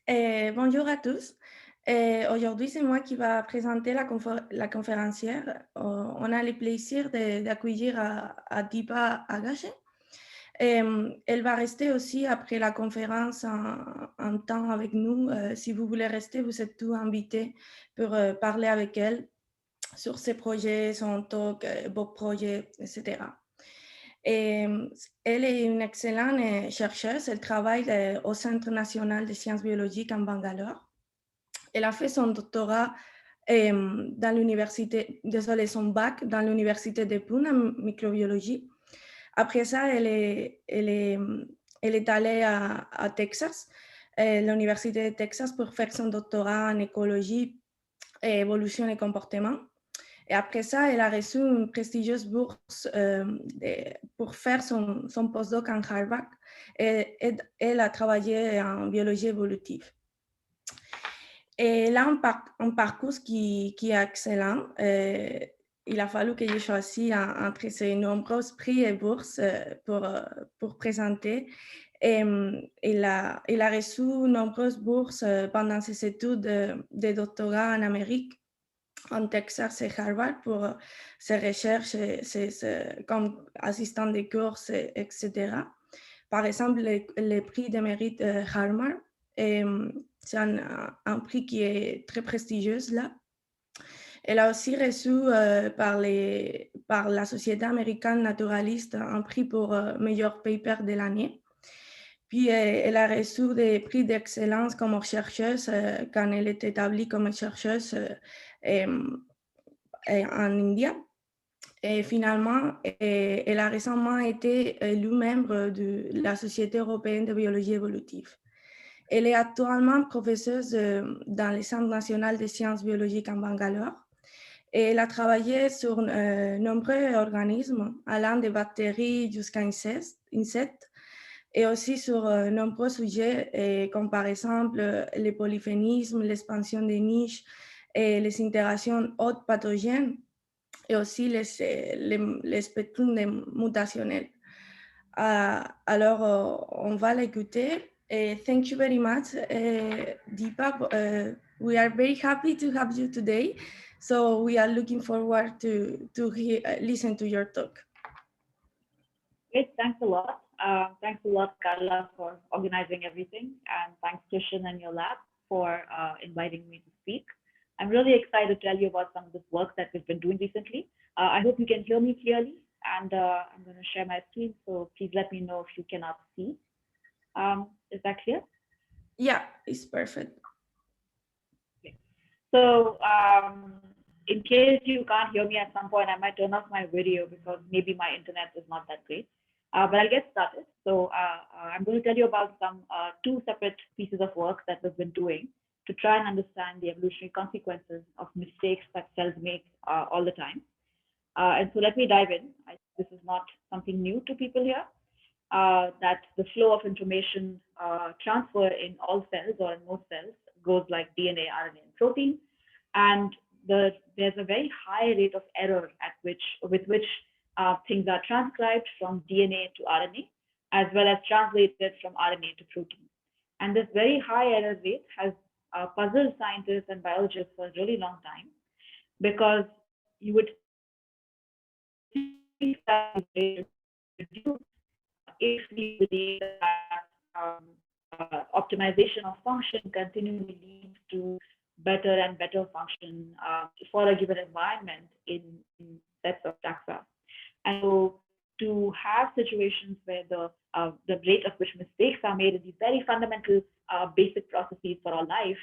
Bonjour à tous. Aujourd'hui, c'est moi qui va présenter la conférencière. On a le plaisir d'accueillir à Deepa Agashe. Elle va rester aussi après la conférence un temps avec nous. Si vous voulez rester, vous êtes tous invités pour parler avec elle sur ses projets, son talk, vos projets, etc. Et, elle est une excellente chercheuse. Elle travaille au Centre national de sciences biologiques en Bangalore. Elle a fait son doctorat dans l'université, désolé, son bac dans l'université de Pune en microbiologie. Après ça, elle est allée à Texas, l'université de Texas, pour faire son doctorat en écologie, évolution et comportement. Et après ça, elle a reçu une prestigieuse bourse pour faire son postdoc en Harvard. Et elle a travaillé en biologie évolutive. Et là, un parcours qui est excellent. Il a fallu que je choisisse entre ces nombreux prix et bourses pour présenter. Et, il a reçu nombreuses bourses pendant ses études de doctorat en Amérique, en Texas et Harvard, pour ses recherches comme assistant de cours, etc. Par exemple, le prix de mérite Harvard. C'est un prix qui est très prestigieux là. Elle a aussi reçu par la Société américaine naturaliste un prix pour meilleur paper de l'année. Puis elle a reçu des prix d'excellence comme chercheuse quand elle est établie comme chercheuse en Inde. Et finalement, elle a récemment été élue membre de la Société européenne de biologie évolutive. Elle est actuellement professeure dans le Centre national des sciences biologiques en Bangalore. Et elle a travaillé sur nombreux organismes, allant des bactéries jusqu'à insectes, et aussi sur nombreux sujets, comme par exemple le polyphénisme, l'expansion des niches, et les interactions hôtes pathogènes, et aussi les spectrums mutationnels. Alors, on va l'écouter. Thank you very much, Deepa. We are very happy to have you today. So we are looking forward to listen to your talk. Great, thanks a lot. Thanks a lot, Carla, for organizing everything. And thanks, Christian and your lab, for inviting me to speak. I'm really excited to tell you about some of this work that we've been doing recently. I hope you can hear me clearly. And I'm going to share my screen, so please let me know if you cannot see. Is that clear? Yeah, it's perfect. Okay. So in case you can't hear me at some point, I might turn off my video because maybe my internet is not that great. But I'll get started. So I'm going to tell you about some two separate pieces of work that we've been doing to try and understand the evolutionary consequences of mistakes that cells make all the time. And so let me dive in. This is not something new to people here, that the flow of information transfer in all cells or in most cells goes like DNA, RNA, and protein. And there's a very high rate of error with which things are transcribed from DNA to RNA, as well as translated from RNA to protein. And this very high error rate has puzzled scientists and biologists for a really long time, because you would think that if we believe that optimization of function continually leads to better and better function for a given environment in sets of taxa. And so to have situations where the rate at which mistakes are made in these very fundamental basic processes for our life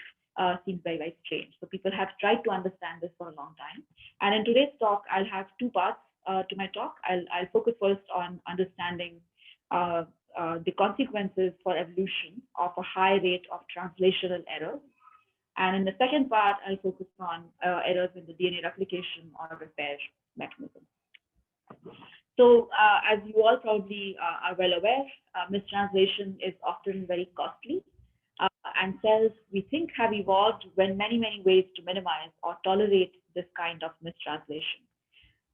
seems very, very strange. So people have tried to understand this for a long time. And in today's talk, I'll have two parts to my talk. I'll focus first on understanding the consequences for evolution of a high rate of translational errors. And in the second part, I'll focus on errors in the DNA replication or repair mechanism. So as you all probably are well aware, mistranslation is often very costly. And cells, we think, have evolved in many, many ways to minimize or tolerate this kind of mistranslation.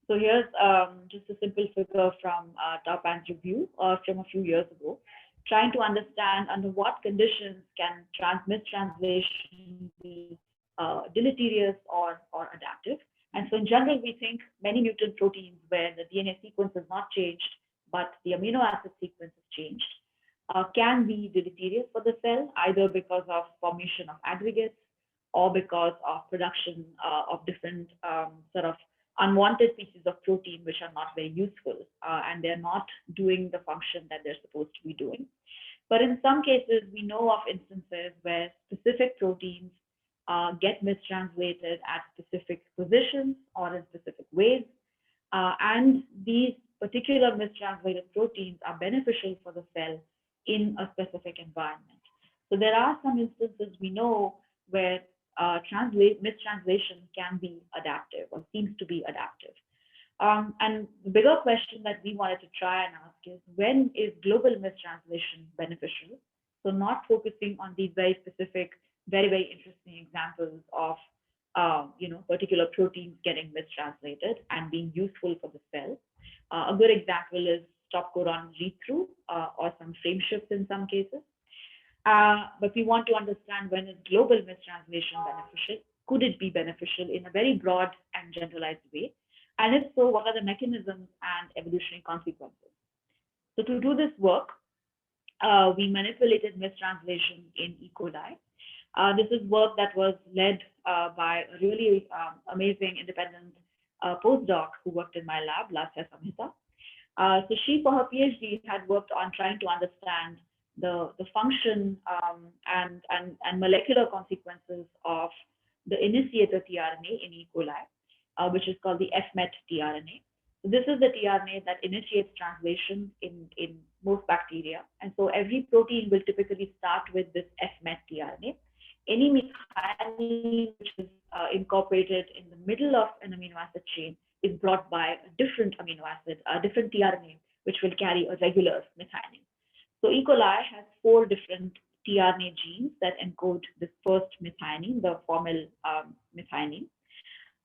So here's just a simple figure from Taupan's review from a few years ago. trying to understand under what conditions can mistranslation be deleterious or adaptive. And so in general, we think many mutant proteins where the DNA sequence is not changed, but the amino acid sequence is changed, can be deleterious for the cell, either because of formation of aggregates or because of production of different sort of unwanted pieces of protein which are not very useful and they're not doing the function that they're supposed to be doing. But in some cases, we know of instances where specific proteins get mistranslated at specific positions or in specific ways. And these particular mistranslated proteins are beneficial for the cell in a specific environment. So there are some instances we know where mistranslation can be adaptive or seems to be adaptive. And the bigger question that we wanted to try and ask is, when is global mistranslation beneficial? So not focusing on these very specific, very, very interesting examples of particular proteins getting mistranslated and being useful for the cell. A good example is stop codon read-through or some frame shifts in some cases. But we want to understand, when is global mistranslation beneficial? Could it be beneficial in a very broad and generalized way? And if so, what are the mechanisms and evolutionary consequences? So to do this work, we manipulated mistranslation in E. coli. This is work that was led by a really amazing independent postdoc who worked in my lab, Lasya Samhita. So she, for her PhD, had worked on trying to understand the function and molecular consequences of the initiator tRNA in E. coli, which is called the fMet tRNA. So this is the tRNA that initiates translation in most bacteria. And so every protein will typically start with this fMet tRNA. Any methionine which is incorporated in the middle of an amino acid chain is brought by a different amino acid, a different tRNA, which will carry a regular methionine. So E. coli has 4 different tRNA genes that encode this first methionine, the formal methionine.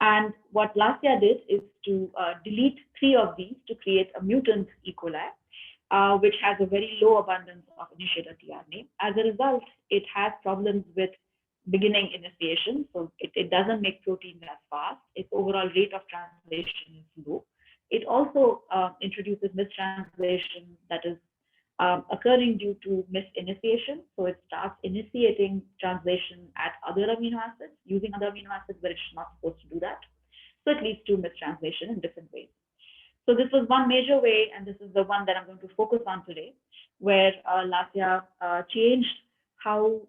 And what Lasya did is to delete 3 of these to create a mutant E. coli, which has a very low abundance of initiator tRNA. As a result, it has problems with beginning initiation, so it doesn't make protein as fast. Its overall rate of translation is low. It also introduces mistranslation that is occurring due to misinitiation. So it starts initiating translation at other amino acids, using other amino acids where it's not supposed to do that. So it leads to mistranslation in different ways. So this was one major way, and this is the one that I'm going to focus on today, where Lasya changed how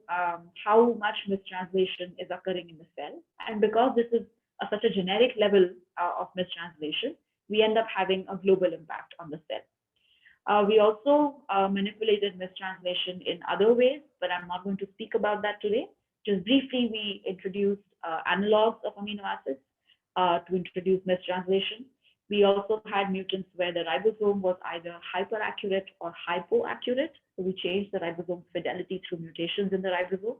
much mistranslation is occurring in the cell. And because this is such a generic level of mistranslation, we end up having a global impact on the cell. We also manipulated mistranslation in other ways, but I'm not going to speak about that today. Just briefly, we introduced analogs of amino acids to introduce mistranslation. We also had mutants where the ribosome was either hyperaccurate or hypoaccurate. So we changed the ribosome's fidelity through mutations in the ribosome.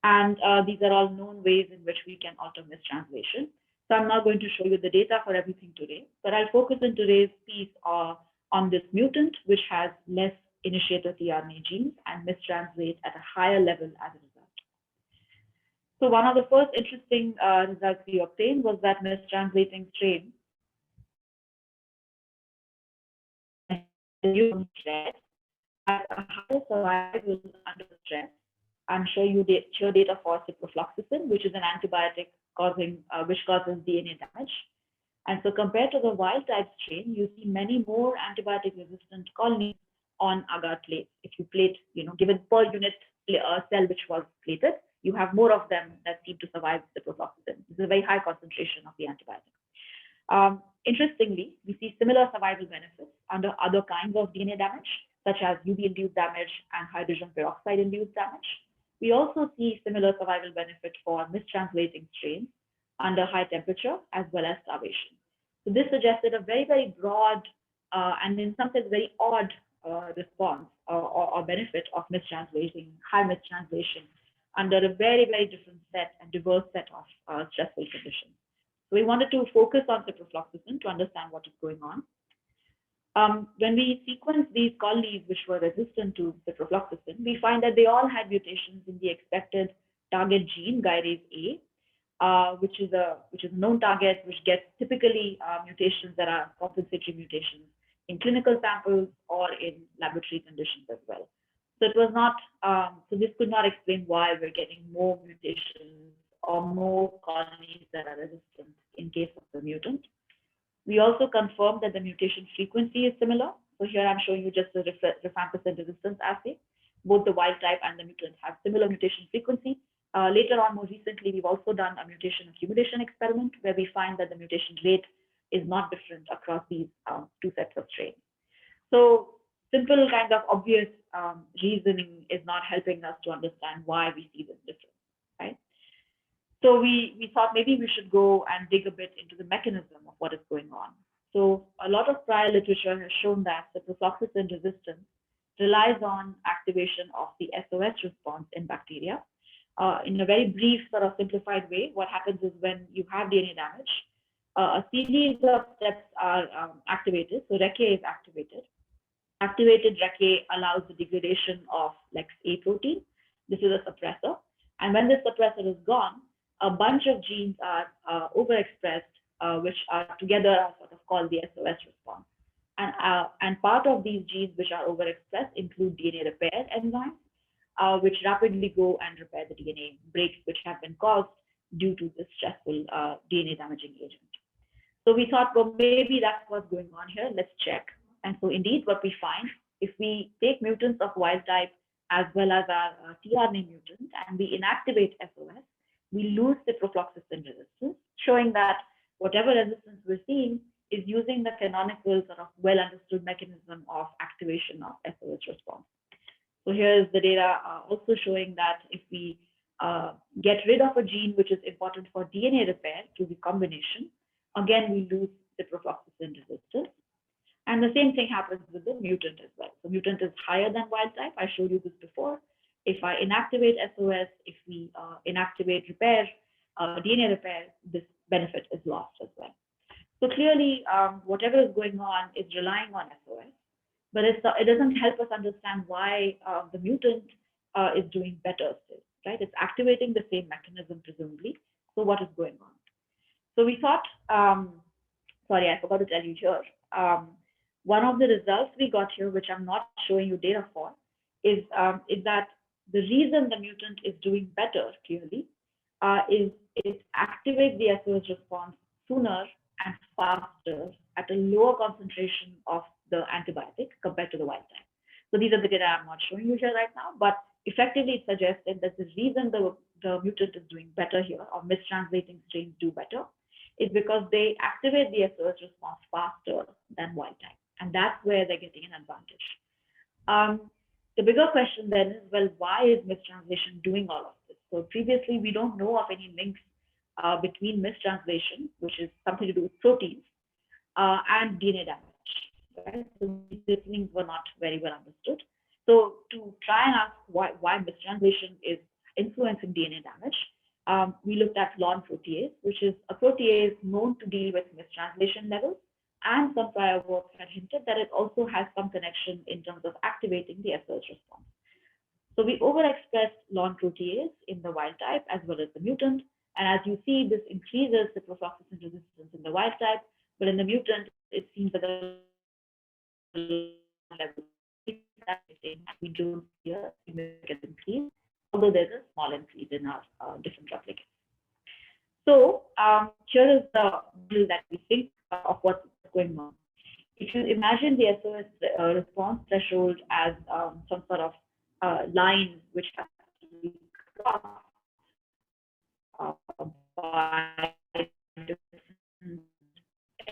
And these are all known ways in which we can alter mistranslation. So I'm not going to show you the data for everything today, but I'll focus in today's piece on this mutant, which has less initiator tRNA genes and mistranslate at a higher level as a result. So one of the first interesting results we obtained was that mistranslating strain stress has a higher survival under stress. I'm showing you data for ciprofloxacin, which is an antibiotic which causes DNA damage. And so compared to the wild type strain, you see many more antibiotic resistant colonies on agar plates. If you plate, given per unit cell which was plated, you have more of them that seem to survive ciprofloxacin. This is a very high concentration of the antibiotic. Interestingly, we see similar survival benefits under other kinds of DNA damage, such as UV-induced damage and hydrogen peroxide-induced damage. We also see similar survival benefit for mistranslating strains under high temperature as well as starvation. So this suggested a very, very broad and in some sense very odd response or benefit of mistranslating, high mistranslation under a very, very different set and diverse set of stressful conditions. So we wanted to focus on ciprofloxacin to understand what is going on. When we sequence these colonies which were resistant to ciprofloxacin, we find that they all had mutations in the expected target gene, gyrase A, which is a known target, which gets typically mutations that are compensatory mutations in clinical samples or in laboratory conditions as well. So it was not. So this could not explain why we're getting more mutations or more colonies that are resistant in case of the mutant. We also confirmed that the mutation frequency is similar. So here I'm showing you just the rifampicin resistance assay. Both the wild type and the mutant have similar mutation frequency. Later on, more recently, we've also done a mutation accumulation experiment where we find that the mutation rate is not different across these two sets of strains. So simple kind of obvious reasoning is not helping us to understand why we see this difference, right? So we thought maybe we should go and dig a bit into the mechanism of what is going on. So a lot of prior literature has shown that the ciprofloxacin resistance relies on activation of the SOS response in bacteria. In a very brief, sort of simplified way, what happens is when you have DNA damage, a series of steps are activated. So RECA is activated. Activated RECA allows the degradation of LEX-A protein. This is a suppressor. And when this suppressor is gone, a bunch of genes are overexpressed, which are together sort of called the SOS response. And part of these genes which are overexpressed include DNA repair enzymes, which rapidly go and repair the DNA breaks which have been caused due to this stressful DNA damaging agent. So we thought, well, maybe that's what's going on here. Let's check. And so indeed, what we find, if we take mutants of wild type as well as our tRNA mutant and we inactivate SOS, we lose ciprofloxacin resistance, showing that whatever resistance we're seeing is using the canonical sort of well understood mechanism of activation of SOS response. So here is the data also showing that if we get rid of a gene which is important for DNA repair through the combination, again, we lose ciprofloxacin resistance. And the same thing happens with the mutant as well. So mutant is higher than wild type. I showed you this before. If I inactivate SOS, if we inactivate repair, DNA repair, this benefit is lost as well. So clearly, whatever is going on is relying on SOS, but it doesn't help us understand why the mutant is doing better still, right? It's activating the same mechanism, presumably. So what is going on? So we thought, sorry, I forgot to tell you here. One of the results we got here, which I'm not showing you data for, is that the reason the mutant is doing better, clearly, is it activates the SOS response sooner and faster at a lower concentration of the antibiotic compared to the wild type. So these are the data I'm not showing you here right now, but effectively it suggested that the reason the mutant is doing better here, or mistranslating strains do better, is because they activate the SOS response faster than wild type. And that's where they're getting an advantage. The bigger question then is, well, why is mistranslation doing all of this? So previously, we don't know of any links between mistranslation, which is something to do with proteins, and DNA damage. Right? So these links were not very well understood. So to try and ask why mistranslation is influencing DNA damage, we looked at LON protease, which is a protease known to deal with mistranslation levels. And some prior work had hinted that it also has some connection in terms of activating the SOS response. So we overexpressed LON protease in the wild type as well as the mutant. And as you see, this increases ciprofloxacin resistance in the wild type, but in the mutant, it seems that the level we don't see a significant increase, although there's a small increase in our different replicates. So here is the model that we think of what's going on. If you imagine the SOS response threshold as some sort of line which has to be crossed by different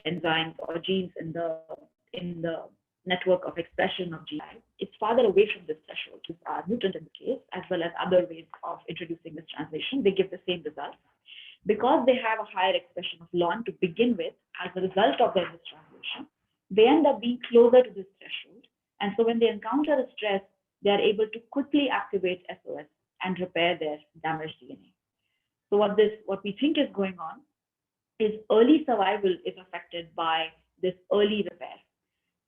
enzymes or genes in the network of expression of GI, it's farther away from this threshold, which are mutant in the case, as well as other ways of introducing this translation. They give the same result. Because they have a higher expression of LON to begin with, as a result of their mistranslation, they end up being closer to this threshold. And so when they encounter a stress, they are able to quickly activate SOS and repair their damaged DNA. So what we think is going on is early survival is affected by this early repair.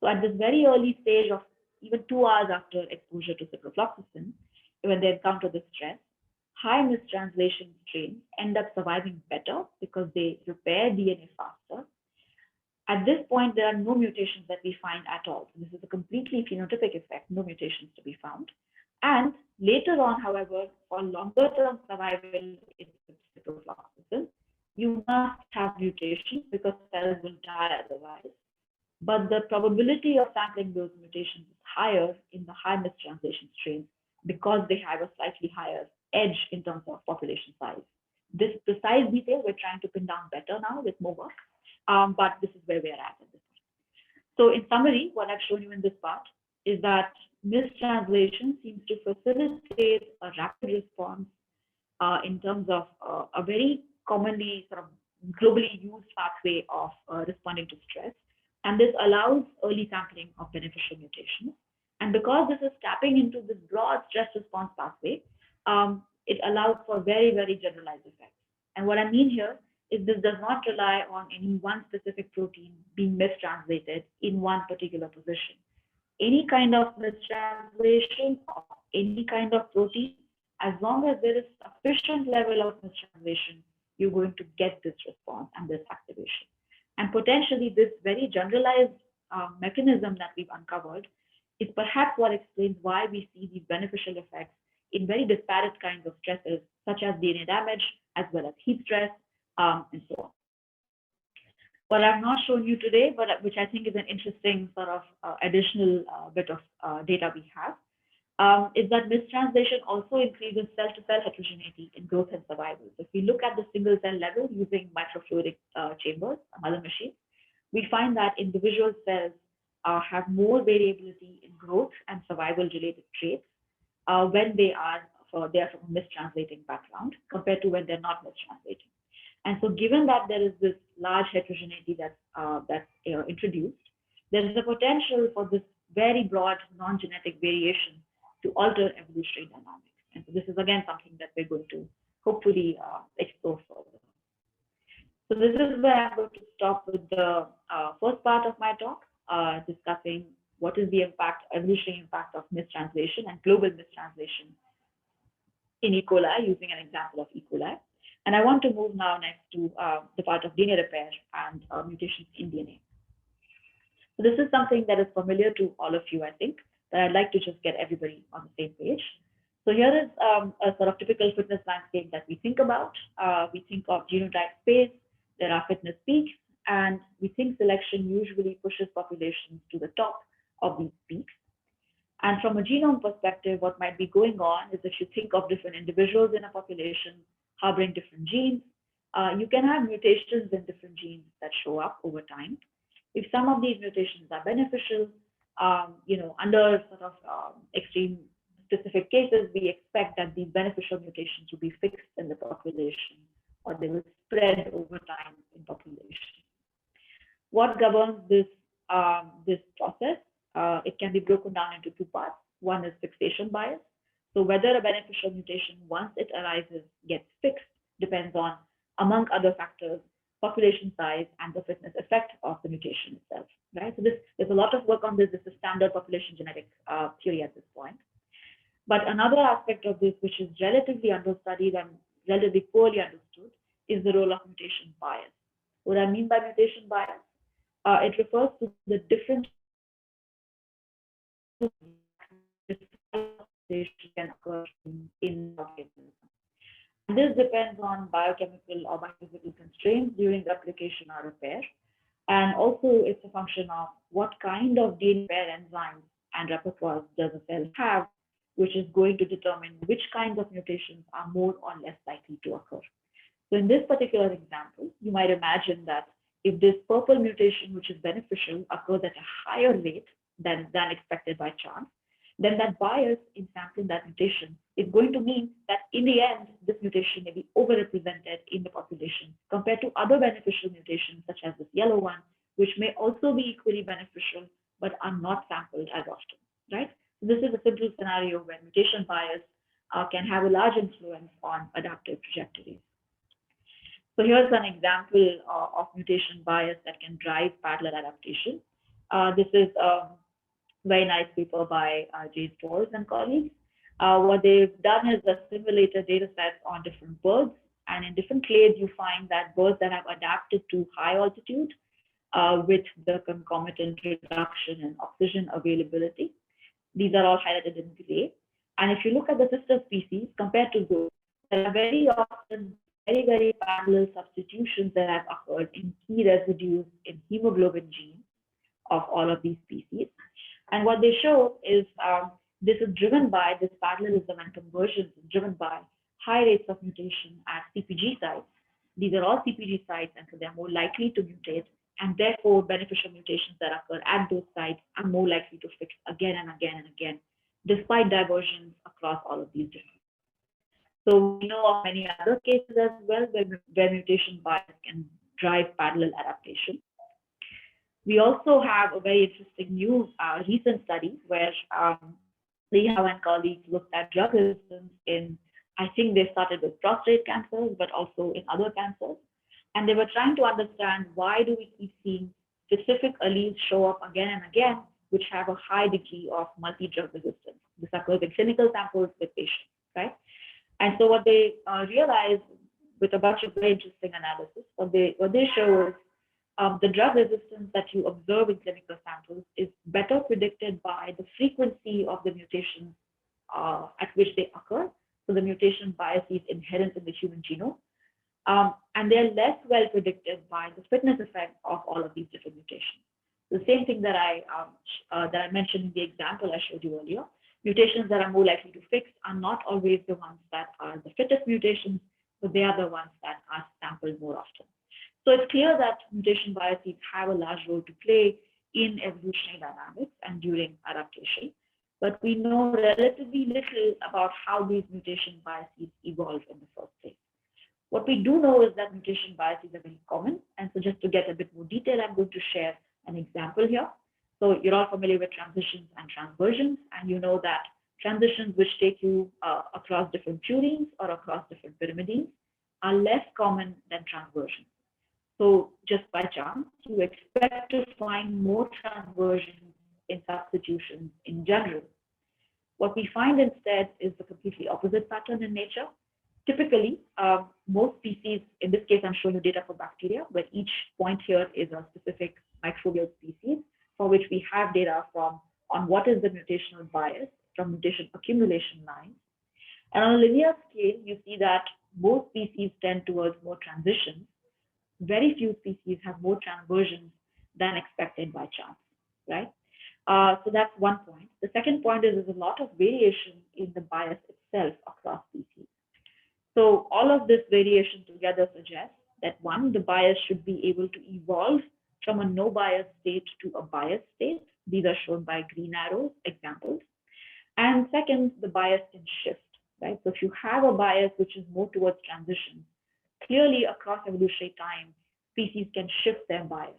So at this very early stage of even 2 hours after exposure to ciprofloxacin, when they encounter the stress, high mistranslation strains end up surviving better because they repair DNA faster. At this point, there are no mutations that we find at all. So this is a completely phenotypic effect, no mutations to be found. And later on, however, for longer term survival in ciprofloxacin, you must have mutations because cells will die otherwise. But the probability of sampling those mutations is higher in the high mistranslation strains because they have a slightly higher edge in terms of population size. This precise detail we're trying to pin down better now with more work, but this is where we're at this point. So in summary, what I've shown you in this part is that mistranslation seems to facilitate a rapid response in terms of a very commonly sort of globally used pathway of responding to stress. And this allows early sampling of beneficial mutations. And because this is tapping into this broad stress response pathway, it allows for very, very generalized effects. And what I mean here is this does not rely on any one specific protein being mistranslated in one particular position. Any kind of mistranslation of any kind of protein, as long as there is sufficient level of mistranslation, you're going to get this response and this activation. And potentially this very generalized mechanism that we've uncovered is perhaps what explains why we see these beneficial effects in very disparate kinds of stresses, such as DNA damage, as well as heat stress, and so on. What I've not shown you today, but which I think is an interesting sort of additional bit of data we have, is that mistranslation also increases cell-to-cell heterogeneity in growth and survival. So if we look at the single-cell level using microfluidic chambers, another machine, we find that individual cells have more variability in growth and survival-related traits when they are from a mistranslating background compared to when they're not mistranslating. And so given that there is this large heterogeneity that's introduced, there is a potential for this very broad non-genetic variation to alter evolutionary dynamics. And so this is again something that we're going to hopefully explore further. So this is where I'm going to stop with the first part of my talk, discussing what is the evolutionary impact of mistranslation and global mistranslation in E. coli, using an example of E. coli. And I want to move now next to the part of DNA repair and mutations in DNA. So this is something that is familiar to all of you, I think, but I'd like to just get everybody on the same page. So here is a sort of typical fitness landscape that we think about. We think of genotype space, there are fitness peaks, and we think selection usually pushes populations to the top of these peaks. And from a genome perspective, what might be going on is if you think of different individuals in a population harboring different genes, you can have mutations in different genes that show up over time. If some of these mutations are beneficial, under sort of extreme specific cases, we expect that these beneficial mutations will be fixed in the population, or they will spread over time in population. What governs this process? It can be broken down into two parts. One is fixation bias. So whether a beneficial mutation, once it arises, gets fixed depends on, among other factors, population size and the fitness effect of the mutation itself. Right. So there's a lot of work on this. This is standard population genetic theory at this point. But another aspect of this, which is relatively understudied and relatively poorly understood, is the role of mutation bias. What I mean by mutation bias, it refers to the different can occur in the organism. This depends on biochemical or biophysical constraints during replication or repair. And also it's a function of what kind of DNA repair enzymes and repertoires does a cell have, which is going to determine which kinds of mutations are more or less likely to occur. So in this particular example, you might imagine that if this purple mutation, which is beneficial, occurs at a higher rate than expected by chance, then that bias in sampling that mutation is going to mean that in the end, this mutation may be overrepresented in the population compared to other beneficial mutations, such as this yellow one, which may also be equally beneficial, but are not sampled as often, right? So this is a simple scenario where mutation bias can have a large influence on adaptive trajectories. So here's an example of mutation bias that can drive parallel adaptation. This is a very nice paper by Jay Storrs and colleagues. What they've done is simulated data sets on different birds, and in different clades, you find that birds that have adapted to high altitude with the concomitant reduction in oxygen availability. These are all highlighted in gray. And if you look at the sister species compared to those, there are very often very parallel substitutions that have occurred in key residues in hemoglobin genes of all of these species. And what they show is this is driven by this parallelism and conversions driven by high rates of mutation at CPG sites. These are all CPG sites, and so they're more likely to mutate, and therefore beneficial mutations that occur at those sites are more likely to fix again and again and again, despite diversions across all of these different. So we know of many other cases as well where mutation bias can drive parallel adaptation. We also have a very interesting new recent study where Deepa and colleagues looked at drug resistance in, I think they started with prostate cancers, but also in other cancers. And they were trying to understand why do we keep seeing specific alleles show up again and again, which have a high degree of multi-drug resistance. This occurs in clinical samples with patients, right? And so what they realized with a bunch of very interesting analysis, what they show is the drug resistance that you observe in clinical samples is better predicted by the frequency of the mutations at which they occur. So the mutation bias is inherent in the human genome. And they're less well predicted by the fitness effect of all of these different mutations. The same thing that I mentioned in the example I showed you earlier. Mutations that are more likely to fix are not always the ones that are the fittest mutations, but they are the ones that are sampled more often. So it's clear that mutation biases have a large role to play in evolutionary dynamics and during adaptation, but we know relatively little about how these mutation biases evolve in the first place. What we do know is that mutation biases are very common, and so just to get a bit more detail, I'm going to share an example here. So you're all familiar with transitions and transversions, and you know that transitions which take you across different purines or across different pyrimidines are less common than transversions. So just by chance, you expect to find more transversions in substitutions in general. What we find instead is the completely opposite pattern in nature. Typically, most species, in this case, I'm showing you data for bacteria, where each point here is a specific microbial species for which we have data from on what is the mutational bias from mutation accumulation lines. And on a linear scale, you see that most species tend towards more transitions. Very few species have more transversions than expected by chance, right? So that's one point. The second point is there's a lot of variation in the bias itself across species. So all of this variation together suggests that one, the bias should be able to evolve from a no bias state to a bias state. These are shown by green arrows examples. And second, the bias can shift, right? So if you have a bias which is more towards transition, clearly across evolutionary time, species can shift their bias.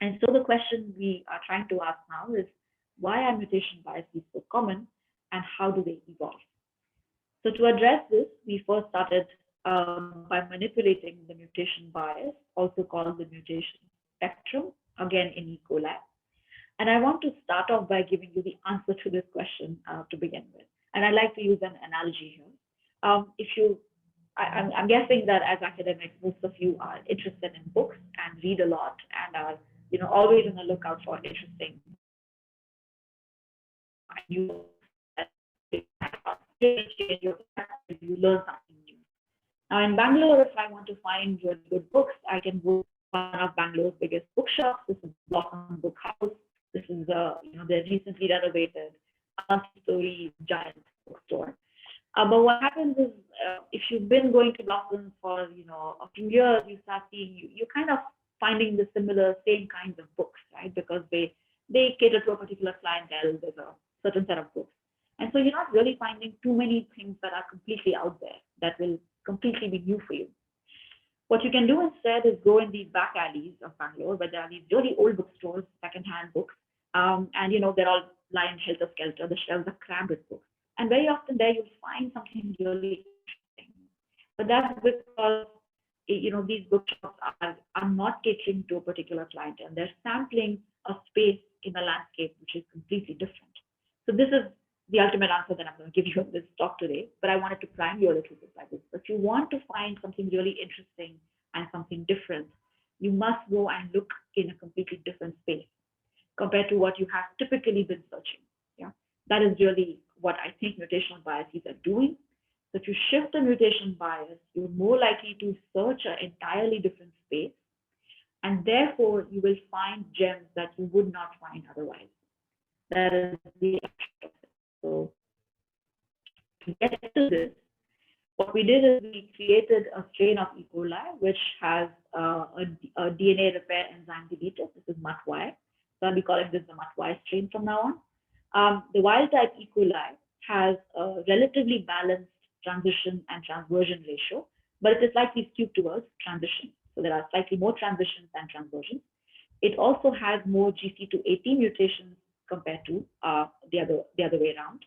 And so the question we are trying to ask now is, why are mutation biases so common and how do they evolve? So to address this, we first started by manipulating the mutation bias, also called the mutation spectrum, again in E. coli. And I want to start off by giving you the answer to this question to begin with. And I'd like to use an analogy here. I'm guessing that as academics, most of you are interested in books and read a lot and are always on the lookout for interesting you learn something new. Now in Bangalore, if I want to find really good books, I can go to one of Bangalore's biggest bookshops. This is Blossom Book House. This is the recently renovated multi-story giant bookstore. But what happens is, if you've been going to Blossom for a few years, you start seeing you're kind of finding the same kinds of books, right? Because they cater to a particular clientele. There's a certain set of books, and so you're not really finding too many things that are completely out there that will completely be new for you. What you can do instead is go in these back alleys of Bangalore, where there are these really old bookstores, secondhand books, and they're all lying helter-skelter. The shelves are crammed with books. And very often there you'll find something really interesting. But that's because these bookshops are not catering to a particular client, and they're sampling a space in a landscape which is completely different. So this is the ultimate answer that I'm going to give you in this talk today, but I wanted to prime you a little bit like this. If you want to find something really interesting and something different, you must go and look in a completely different space compared to what you have typically been searching. Yeah, that is really what I think mutational biases are doing. So if you shift the mutation bias, you're more likely to search an entirely different space, and therefore you will find gems that you would not find otherwise. That is the upshot of it. So to get to this, what we did is we created a strain of E. coli which has a DNA repair enzyme deleted. This is MUT-Y. So I'll be calling this the MUT-Y strain from now on. The wild type E. coli has a relatively balanced transition and transversion ratio, but it is slightly skewed towards transition. So there are slightly more transitions than transversions. It also has more GC to AT mutations compared to the other way around.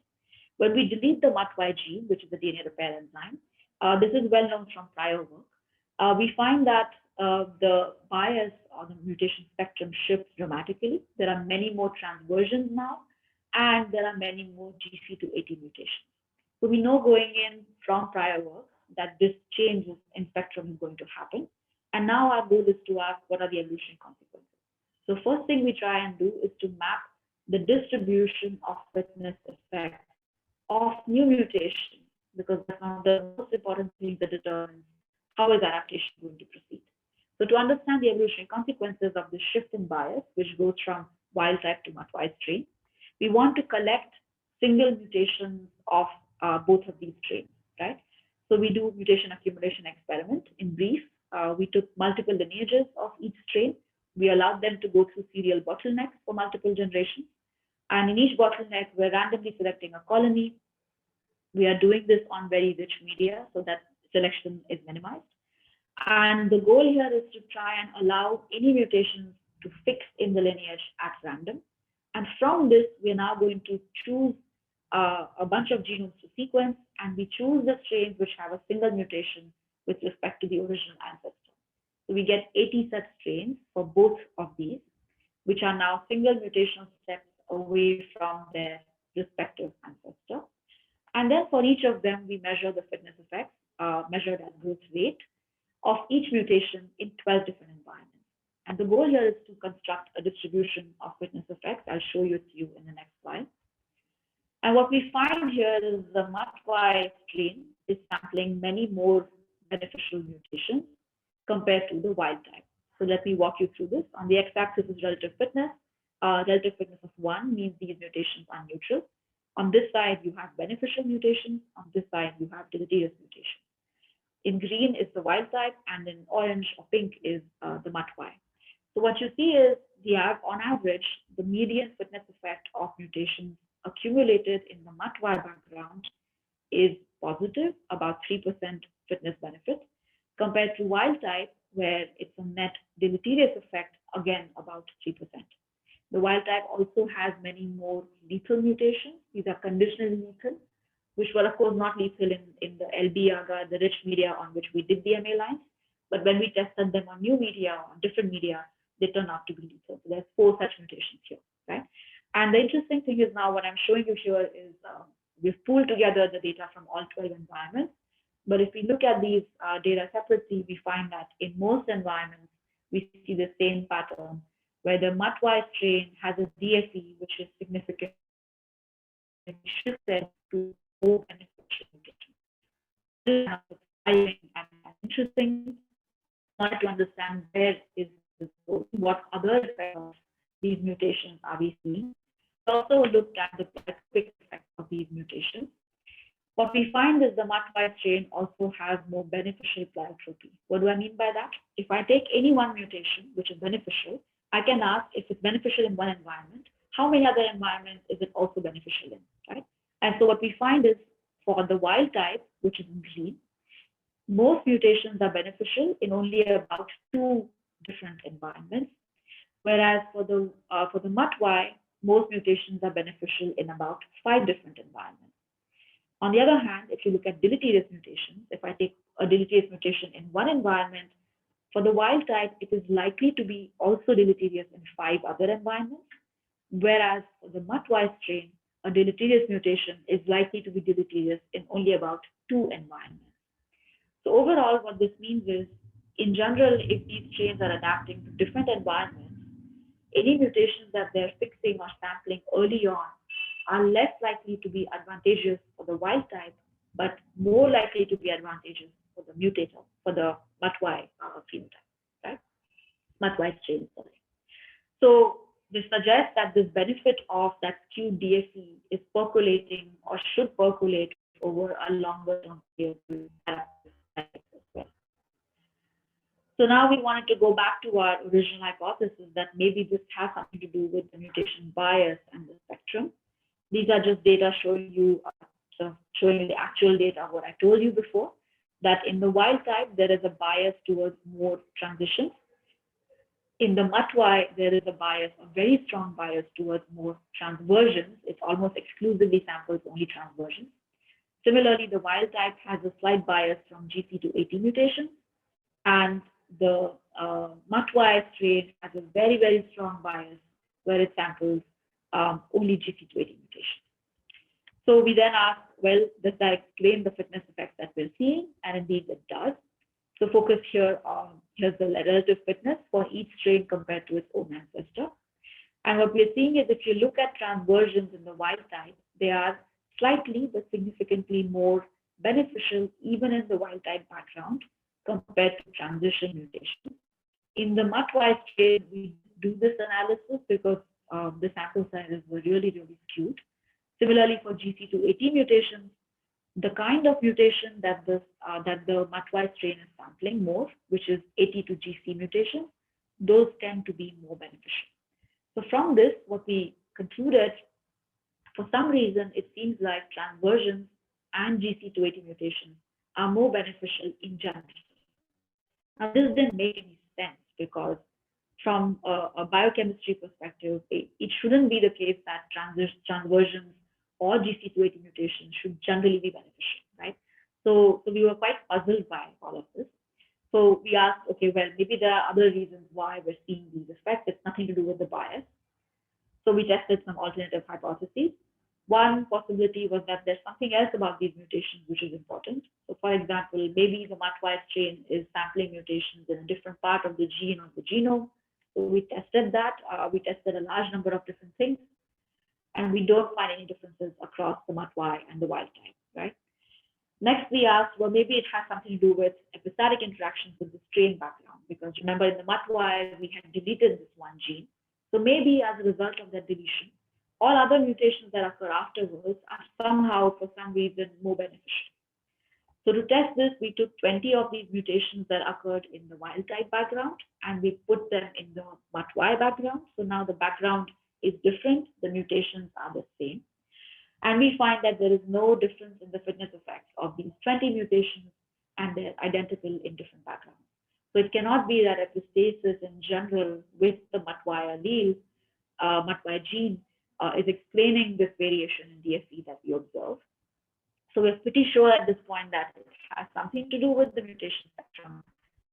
When we delete the MUT-Y gene, which is the DNA repair enzyme, this is well known from prior work, we find that the bias on the mutation spectrum shifts dramatically. There are many more transversions now, and there are many more GC to AT mutations. So we know going in from prior work that this change in spectrum is going to happen. And now our goal is to ask what are the evolution consequences. So first thing we try and do is to map the distribution of fitness effects of new mutations, because that's one of the most important things that determines how is adaptation going to proceed. So to understand the evolutionary consequences of the shift in bias, which goes from wild type to MUT-Y strain, we want to collect single mutations of both of these strains, right? So we do mutation accumulation experiment. In brief, we took multiple lineages of each strain. We allowed them to go through serial bottlenecks for multiple generations. And in each bottleneck, we're randomly selecting a colony. We are doing this on very rich media so that selection is minimized. And the goal here is to try and allow any mutations to fix in the lineage at random. And from this, we're now going to choose a bunch of genomes to sequence, and we choose the strains which have a single mutation with respect to the original ancestor. So we get 80 such strains for both of these, which are now single mutational steps away from their respective ancestor. And then for each of them, we measure the fitness effects, measured as growth rate of each mutation in 12 different environments. And the goal here is to construct a distribution of fitness effects. I'll show you to you in the next slide. And what we find here is the MUT-Y strain is sampling many more beneficial mutations compared to the wild type. So let me walk you through this. On the x-axis is relative fitness. Relative fitness of 1 means these mutations are neutral. On this side, you have beneficial mutations. On this side, you have deleterious mutations. In green is the wild type, and in orange or pink is the MUT-Y. So what you see is, on average, the median fitness effect of mutations accumulated in the MUT-Y background is positive, about 3% fitness benefit, compared to wild type, where it's a net deleterious effect, again, about 3%. The wild type also has many more lethal mutations. These are conditionally lethal, which were, of course, not lethal in the LB-AGA, the rich media on which we did DMA lines. But when we tested them on new media, on different media, they turn out to be lethal. So there's 4 such mutations here, right? And the interesting thing is now what I'm showing you here is we've pooled together the data from all 12 environments. But if we look at these data separately, we find that in most environments, we see the same pattern, where the MUT-Y strain has a DFE, which is significantly shifted to more beneficial mutations. This is exciting and interesting. I wanted to understand where is this going, what other effects of these mutations are we seeing. We also looked at the quick effects of these mutations. What we find is the MUT-Y strain also has more beneficial pleiotropy. What do I mean by that? If I take any one mutation, which is beneficial, I can ask if it's beneficial in one environment, how many other environments is it also beneficial in, right? And so what we find is for the wild type, which is in green, most mutations are beneficial in only about 2 different environments, whereas for the MUT-Y, most mutations are beneficial in about 5 different environments. On the other hand, if you look at deleterious mutations, if I take a deleterious mutation in one environment, for the wild type, it is likely to be also deleterious in 5 other environments, whereas for the MUT-Y strain, a deleterious mutation is likely to be deleterious in only about 2 environments. So overall, what this means is, in general, if these strains are adapting to different environments, any mutations that they're fixing or sampling early on are less likely to be advantageous for the wild type, but more likely to be advantageous for the mutator, for the MUT-Y phenotype, right? MUT-Y strain, sorry. So this suggests that this benefit of that skewed DFE is percolating or should percolate over a longer term period as well. So now we wanted to go back to our original hypothesis that maybe this has something to do with the mutation bias and the spectrum. These are just data showing you the actual data of what I told you before, that in the wild type, there is a bias towards more transitions. In the MUT-Y, there is a bias, a very strong bias towards more transversions. It's almost exclusively samples only transversions. Similarly, the wild type has a slight bias from GC to AT mutations, and the MUT-Y strain has a very, very strong bias where it samples only GC to AT mutations. So we then ask, well, does that explain the fitness effects that we're seeing? And indeed it does. So focus here on, here's the relative fitness for each strain compared to its own ancestor. And what we're seeing is if you look at transversions in the wild type, they are slightly but significantly more beneficial even in the wild type background compared to transition mutations. In the MUT-Y strain, we do this analysis because the sample sizes were really, really skewed. Similarly, for GC to AT mutations, the kind of mutation that the MUT-Y strain is sampling more, which is AT to GC mutations, those tend to be more beneficial. So from this, what we concluded, for some reason, it seems like transversions and GC to AT mutations are more beneficial in general. Now, this didn't make any sense because from a biochemistry perspective, it shouldn't be the case that transversions or GC to AT mutations should generally be beneficial, right? So we were quite puzzled by all of this. So we asked, okay, well, maybe there are other reasons why we're seeing these effects. It's nothing to do with the bias. So we tested some alternative hypotheses. One possibility was that there's something else about these mutations which is important. So for example, maybe the MUT-Y strain is sampling mutations in a different part of the gene or the genome. So we tested that. We tested a large number of different things, and we don't find any differences across the MUT-Y and the wild type, right? Next, we asked, well, maybe it has something to do with epistatic interactions with the strain background, because remember in the MUT-Y, we had deleted this one gene. So maybe as a result of that deletion, all other mutations that occur afterwards are somehow, for some reason, more beneficial. So to test this, we took 20 of these mutations that occurred in the wild type background, and we put them in the MUT-Y background. So now the background is different, the mutations are the same. And we find that there is no difference in the fitness effects of these 20 mutations, and they're identical in different backgrounds. So it cannot be that epistasis in general with the MUT-Y allele, MUT-Y gene, is explaining this variation in DFE that we observe. So we're pretty sure at this point that it has something to do with the mutation spectrum,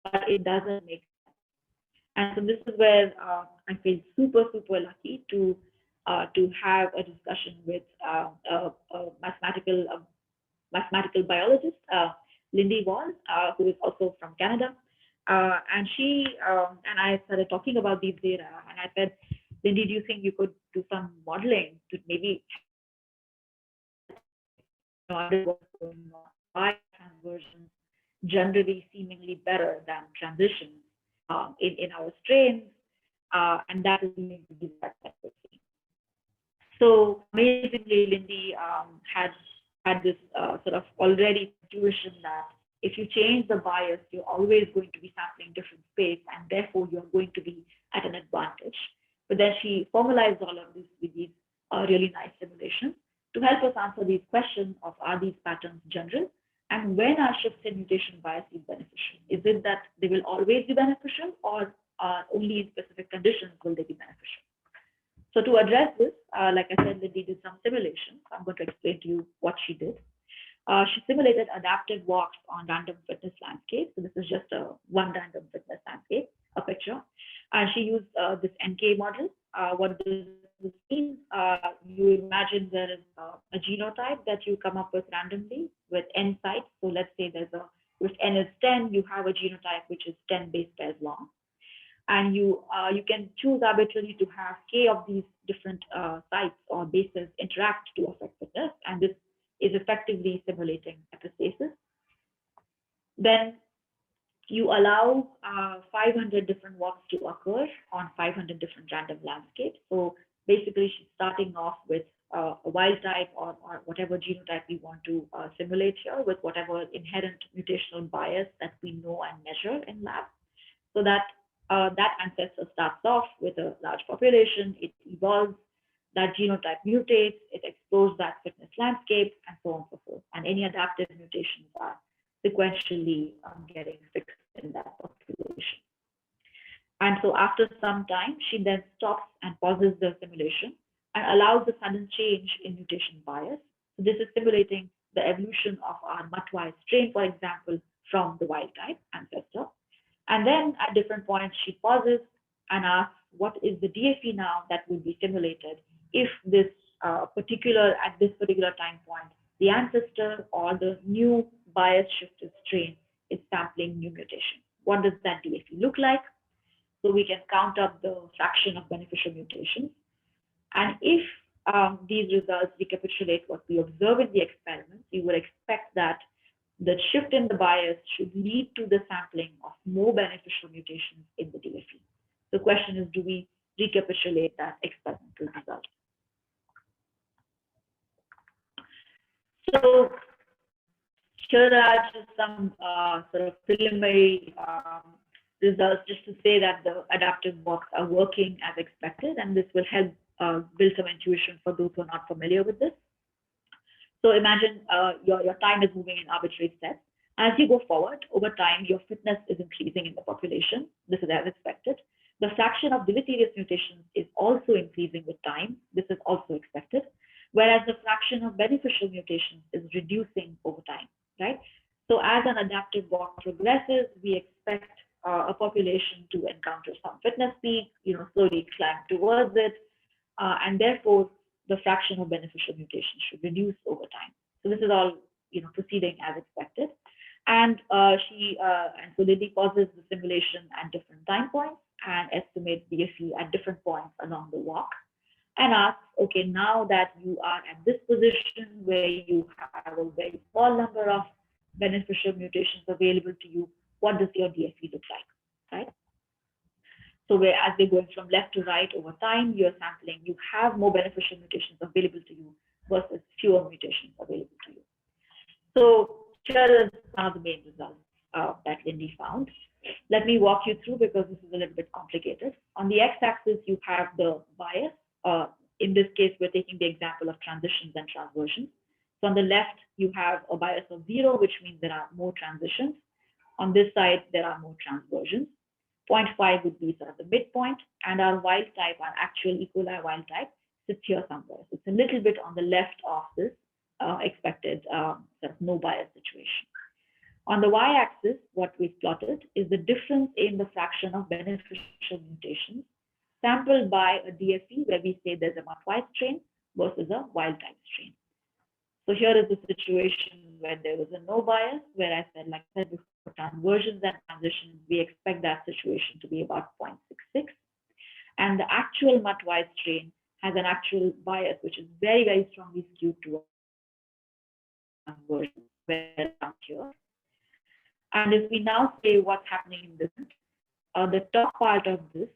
but it doesn't make sense. And so this is where I feel super, super lucky to have a discussion with a mathematical biologist, Lindy Wall, who is also from Canada. And she and I started talking about these data, and I said, Lindy, do you think you could do some modeling to maybe understand what's going on? Why transversions generally seemingly better than transitions in our strains, and that is leading to the effect that we're seeing. So amazingly, Lindy had this sort of already intuition that if you change the bias, you're always going to be sampling different space, and therefore you're going to be at an advantage. But then she formalized all of this with these really nice simulations to help us answer these questions of, are these patterns general, and when are shifts in mutation biases beneficial? Is it that they will always be beneficial, or only in specific conditions will they be beneficial? So to address this, like I said, Lindy did some simulations. I'm going to explain to you what she did. She simulated adaptive walks on random fitness landscapes. So this is just one random fitness landscape, a picture. And she used this NK model. What does this mean? You imagine there is a genotype that you come up with randomly with n sites. So let's say if n is 10, you have a genotype which is 10 base pairs long. And you can choose arbitrarily to have k of these different sites or bases interact to affect fitness, and this is effectively simulating epistasis. Then you allow 500 different walks to occur on 500 different random landscapes. So basically, she's starting off with a wild type or whatever genotype we want to simulate here with whatever inherent mutational bias that we know and measure in lab. So that ancestor starts off with a large population, it evolves, that genotype mutates, it explores that fitness landscape, and so on and so forth. And any adaptive mutations are sequentially getting fixed in that population. And so after some time, she then stops and pauses the simulation and allows a sudden change in mutation bias. So this is simulating the evolution of our mutt-wise strain, for example, from the wild type ancestor. And then at different points, she pauses and asks, what is the DFE now that will be simulated if this at this particular time point, the ancestor or the new bias shifted strain is sampling new mutation? What does that DFE look like? So we can count up the fraction of beneficial mutations. And if these results recapitulate what we observe in the experiments, you would expect that the shift in the bias should lead to the sampling of more beneficial mutations in the DFE. The question is, do we recapitulate that experimental result? So here are just some sort of preliminary results just to say that the adaptive walks are working as expected, and this will help build some intuition for those who are not familiar with this. So imagine your time is moving in arbitrary steps. As you go forward, over time, your fitness is increasing in the population. This is as expected. The fraction of deleterious mutations is also increasing with time. This is also expected. Whereas the fraction of beneficial mutations is reducing over time, right? So as an adaptive walk progresses, we expect a population to encounter some fitness peak, slowly climb towards it, and therefore the fraction of beneficial mutations should reduce over time. So this is all proceeding as expected. And so Lily pauses the simulation at different time points and estimates DFE at different points along the walk and asks, okay, now that you are at this position where you have a very small number of beneficial mutations available to you, what does your DFE look like, right? So as they're going from left to right over time, you're sampling, you have more beneficial mutations available to you versus fewer mutations available to you. So here is one of the main results that Lindy found. Let me walk you through because this is a little bit complicated. On the x-axis, you have the bias. In this case, we're taking the example of transitions and transversions. So on the left, you have a bias of 0, which means there are more transitions. On this side, there are more transversions. 0.5 would be sort of the midpoint, and our wild type, our actual E. coli wild type, sits here somewhere. So it's a little bit on the left of this expected sort of no bias situation. On the y-axis, what we've plotted is the difference in the fraction of beneficial mutations sampled by a DFE where we say there's a mutt-wise strain versus a wild type strain. So here is the situation where there was a no bias, where I said, like I said before, conversions and transitions, we expect that situation to be about 0.66. And the actual mutt-wise strain has an actual bias, which is very, very strongly skewed towards conversion, where down here. And if we now say what's happening in this, the top part of this,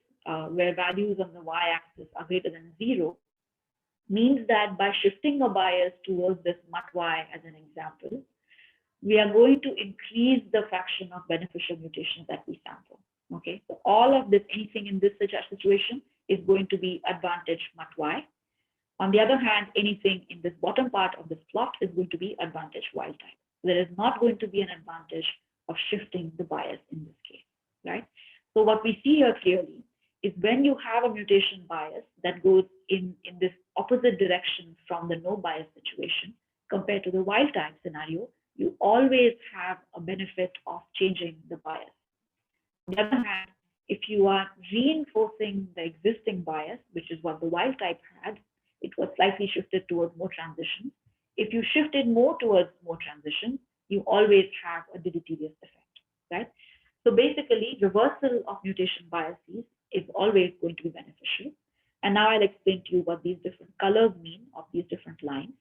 where values on the y-axis are greater than 0, means that by shifting the bias towards this mutt-y as an example, we are going to increase the fraction of beneficial mutations that we sample. Okay, so all of this, anything in this situation is going to be advantage mutt-y. On the other hand, anything in this bottom part of this plot is going to be advantage wild type. There is not going to be an advantage of shifting the bias in this case, right? So what we see here clearly is when you have a mutation bias that goes in this opposite direction from the no bias situation, compared to the wild type scenario, you always have a benefit of changing the bias. On the other hand, if you are reinforcing the existing bias, which is what the wild type had, it was slightly shifted towards more transitions. If you shifted more towards more transitions, you always have a deleterious effect, right? So basically, reversal of mutation biases is always going to be beneficial. And now I'll explain to you what these different colors mean of these different lines.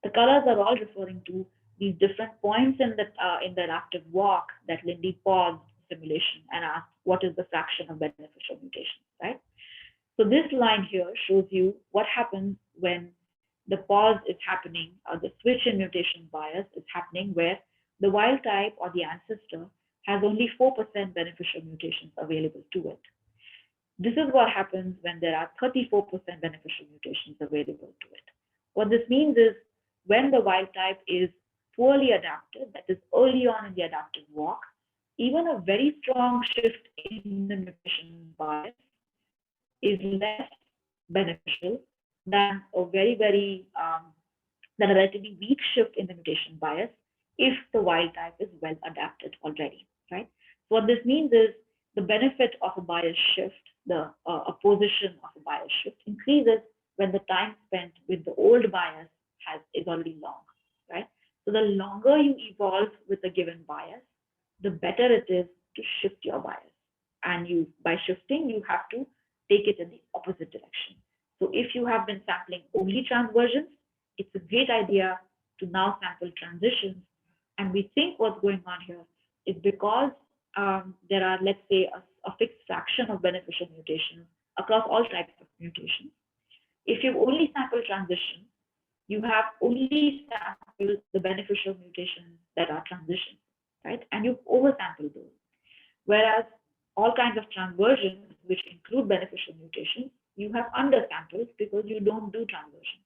The colors are all referring to these different points in the adaptive walk that Lindy paused simulation and asked what is the fraction of beneficial mutations, right? So this line here shows you what happens when the pause is happening, or the switch in mutation bias is happening, where the wild type or the ancestor has only 4% beneficial mutations available to it. This is what happens when there are 34% beneficial mutations available to it. What this means is when the wild type is poorly adapted, that is early on in the adaptive walk, even a very strong shift in the mutation bias is less beneficial than than a relatively weak shift in the mutation bias if the wild type is well adapted already, right? So what this means is the benefit of a bias shift, the opposition of a bias shift increases when the time spent with the old bias is already long, right? So the longer you evolve with a given bias, the better it is to shift your bias. And by shifting, you have to take it in the opposite direction. So if you have been sampling only transversions, it's a great idea to now sample transitions. And we think what's going on here is because there are, let's say, a fixed fraction of beneficial mutations across all types of mutations. If you've only sampled transitions, you have only sampled the beneficial mutations that are transitions, right? And you've oversampled those. Whereas all kinds of transversions, which include beneficial mutations, you have undersampled because you don't do transversion.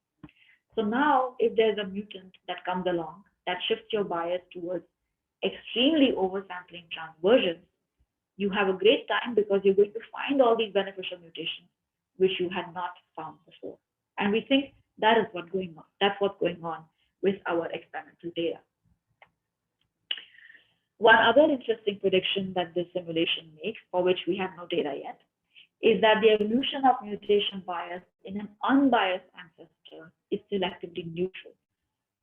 So now, if there's a mutant that comes along that shifts your bias towards extremely oversampling transversions, you have a great time because you're going to find all these beneficial mutations which you had not found before. And we think that is what's going on. That's what's going on with our experimental data. One other interesting prediction that this simulation makes, for which we have no data yet, is that the evolution of mutation bias in an unbiased ancestor is selectively neutral.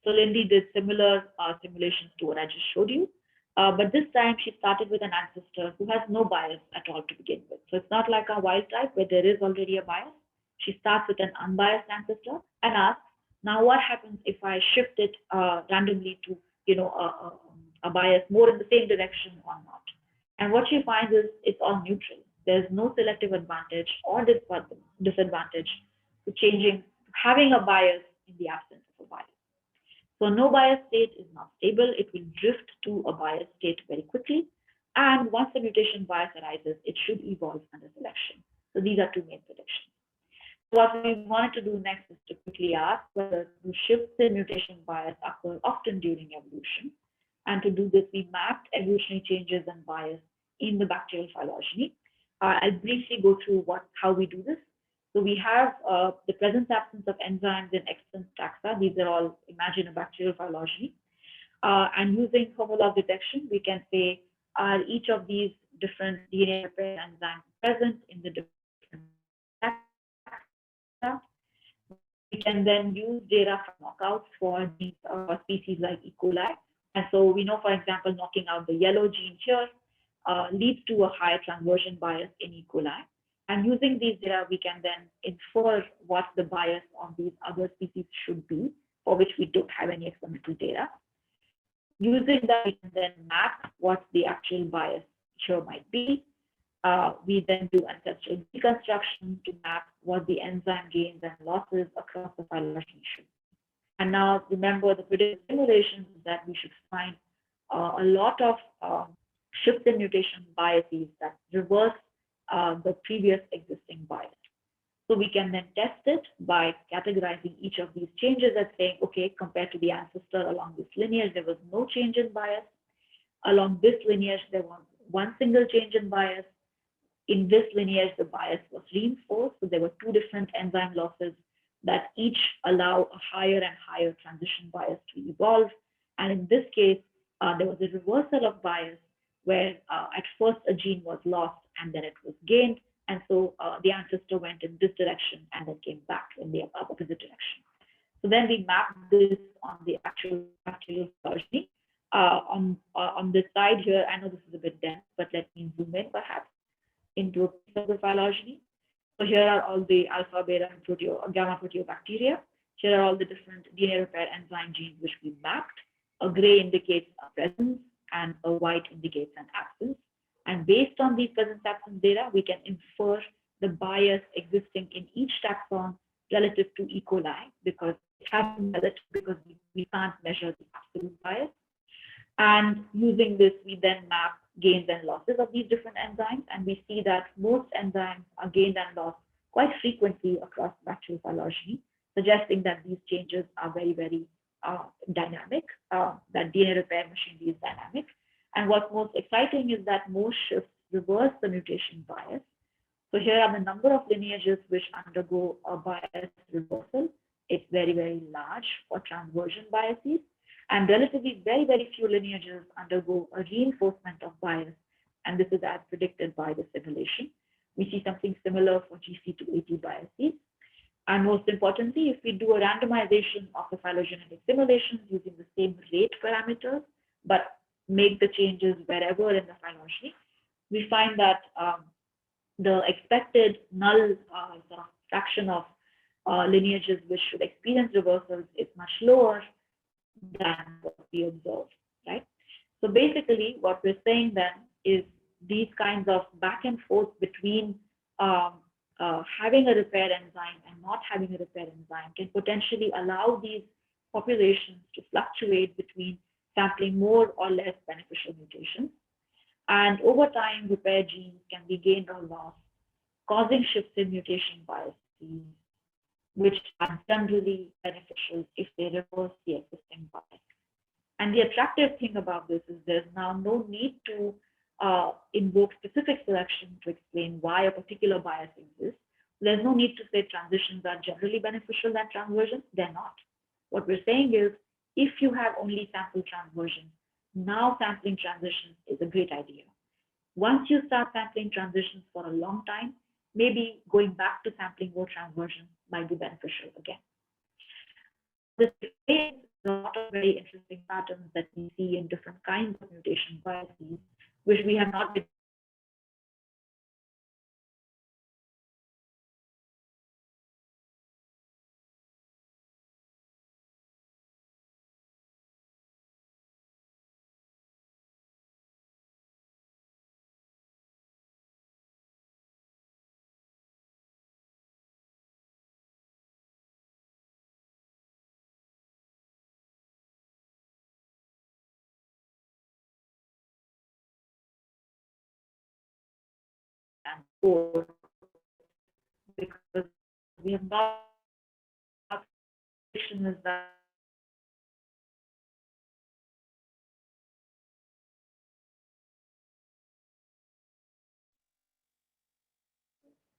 So Lindy did similar simulations to what I just showed you, but this time she started with an ancestor who has no bias at all to begin with. So it's not like a wild type where there is already a bias. She starts with an unbiased ancestor and asks, now what happens if I shift it randomly to a bias more in the same direction or not? And what she finds is it's all neutral. There's no selective advantage or disadvantage to having a bias in the absence of a bias. So no bias state is not stable. It will drift to a bias state very quickly. And once the mutation bias arises, it should evolve under selection. So these are two main predictions. So what we wanted to do next is to quickly ask whether the shifts in mutation bias occur often during evolution. And to do this, we mapped evolutionary changes and bias in the bacterial phylogeny. I'll briefly go through how we do this. So we have the presence absence of enzymes in extant taxa. These are all, imagine a bacterial phylogeny. And using homolog detection, we can say, are each of these different DNA repair enzymes present in the different taxa? We can then use data from knockouts for these species like E. coli. And so we know, for example, knocking out the yellow gene here leads to a higher transversion bias in E. coli. And using these data, we can then infer what the bias of these other species should be, for which we don't have any experimental data. Using that, we can then map what the actual bias here might be. We then do ancestral deconstruction to map what the enzyme gains and losses across the phylogeny should be. And now remember, the predictive simulations is that we should find a lot of shifts in mutation biases that reverse the previous existing bias. So we can then test it by categorizing each of these changes as saying, okay, compared to the ancestor along this lineage, there was no change in bias. Along this lineage, there was one single change in bias. In this lineage, the bias was reinforced. So there were two different enzyme losses that each allow a higher and higher transition bias to evolve. And in this case, there was a reversal of bias where at first a gene was lost and then it was gained. And so the ancestor went in this direction and then came back in the opposite direction. So then we mapped this on the actual bacterial phylogeny. On this side here, I know this is a bit dense, but let me zoom in perhaps into a piece of the phylogeny. So here are all the alpha, beta, and gamma proteobacteria. Here are all the different DNA repair enzyme genes which we mapped. A gray indicates a presence and a white indicates an absence. And based on these presence-absence data, we can infer the bias existing in each taxon relative to E. coli, because it has to be relative because we can't measure the absolute bias. And using this, we then map gains and losses of these different enzymes, and we see that most enzymes are gained and lost quite frequently across bacterial phylogeny, suggesting that these changes are very, very dynamic, that DNA repair machinery is dynamic. And what's most exciting is that most shifts reverse the mutation bias. So here are the number of lineages which undergo a bias reversal. It's very, very large for transversion biases. And relatively very, very few lineages undergo a reinforcement of bias. And this is as predicted by the simulation. We see something similar for GC to AT biases. And most importantly, if we do a randomization of the phylogenetic simulations using the same rate parameters, but make the changes wherever in the phylogeny, we find that the expected null fraction of lineages which should experience reversals is much lower than what we observe, right? So basically, what we're saying then is these kinds of back and forth between having a repair enzyme and not having a repair enzyme can potentially allow these populations to fluctuate between sampling more or less beneficial mutations. And over time, repair genes can be gained or lost, causing shifts in mutation biases, which are generally beneficial if they reverse the existing bias. And the attractive thing about this is there's now no need to invoke specific selection to explain why a particular bias exists. There's no need to say transitions are generally beneficial than transversions. They're not. What we're saying is, if you have only sample transversions, now sampling transitions is a great idea. Once you start sampling transitions for a long time, maybe going back to sampling more transversions might be beneficial again. This explains a lot of very interesting patterns that we see in different kinds of mutation biases, which we have not been for, because we have not is that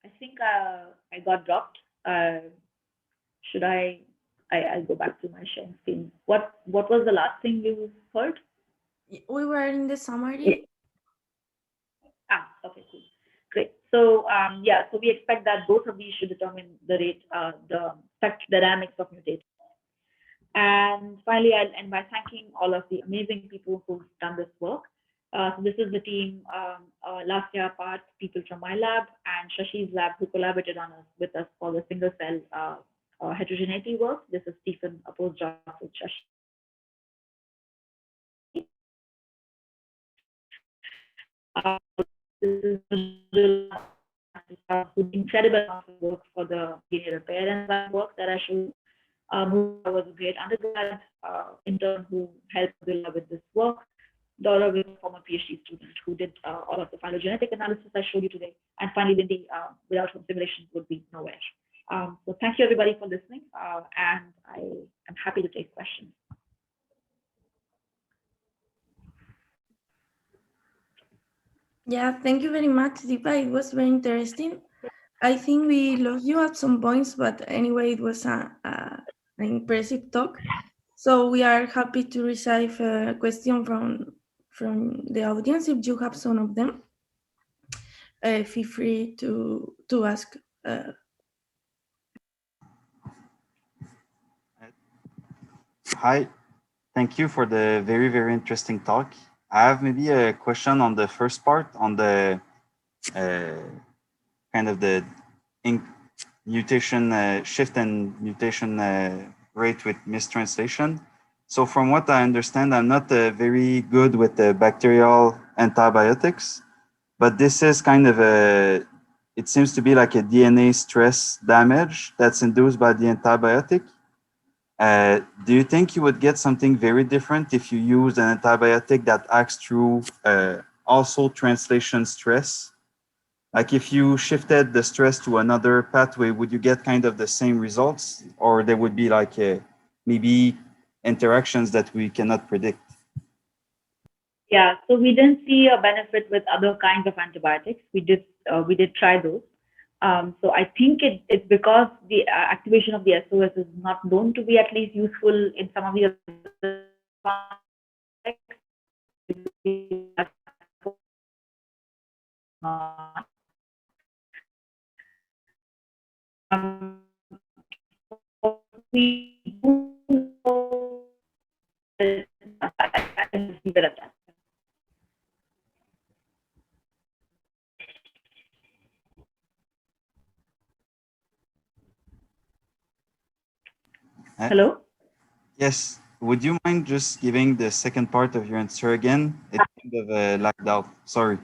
I think I got dropped. Should I'll go back to my sharing screen. What was the last thing you heard? We were in the summary. Okay, cool. Great. So yeah, so we expect that both of these should determine the rate, the dynamics of mutation. And finally, I'll end by thanking all of the amazing people who've done this work. So this is the team, last year part, people from my lab and Shashi's lab who collaborated with us for the single cell heterogeneity work. This is Stephen, a postdoc with Shashi. This is incredible work for the DNA repair enzyme work that I showed. Who was a great undergrad intern who helped Abdullah with this work. Dora was a former PhD student who did all of the phylogenetic analysis I showed you today. And finally, Lindy, without whom simulations would be nowhere. So thank you everybody for listening, and I am happy to take questions. Yeah, thank you very much, Deepa. It was very interesting. I think we lost you at some points, but anyway, it was an impressive talk. So we are happy to receive a question from the audience. If you have some of them, feel free to ask. Hi, thank you for the very, very interesting talk. I have maybe a question on the first part, on the kind of the mutation shift and mutation rate with mistranslation. So from what I understand, I'm not very good with the bacterial antibiotics, but this is kind of it seems to be like a DNA stress damage that's induced by the antibiotic. Do you think you would get something very different if you use an antibiotic that acts through also translation stress? Like if you shifted the stress to another pathway, would you get kind of the same results, or there would be like maybe interactions that we cannot predict? Yeah, so we didn't see a benefit with other kinds of antibiotics. We did try those. So I think it's because the activation of the SOS is not known to be at least useful in some of the other contexts. We do know that I just leave it at that. Hello? Yes. Would you mind just giving the second part of your answer again? It kind of lagged out. Sorry.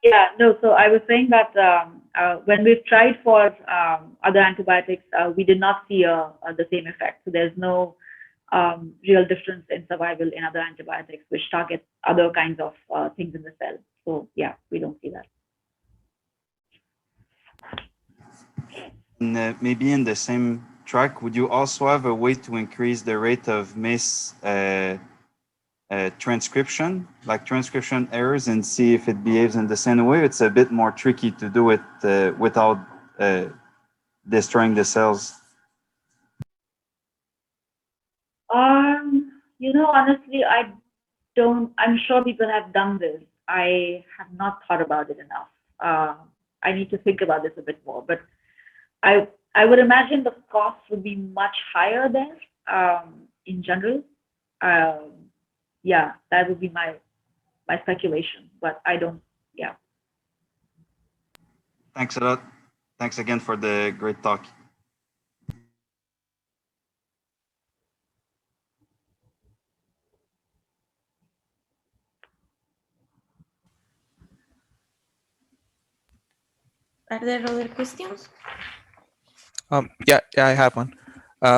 Yeah, no, so I was saying that when we've tried for other antibiotics, we did not see the same effect. So there's no real difference in survival in other antibiotics, which target other kinds of things in the cell. So yeah, we don't see that. And maybe in the same track, would you also have a way to increase the rate of transcription, like transcription errors, and see if it behaves in the same way? It's a bit more tricky to do it without destroying the cells. Honestly, I'm sure people have done this. I have not thought about it enough. I need to think about this a bit more, but I would imagine the cost would be much higher there in general. Yeah, that would be my speculation, but I don't. Yeah. Thanks a lot. Thanks again for the great talk. Are there other questions? Yeah, I have one.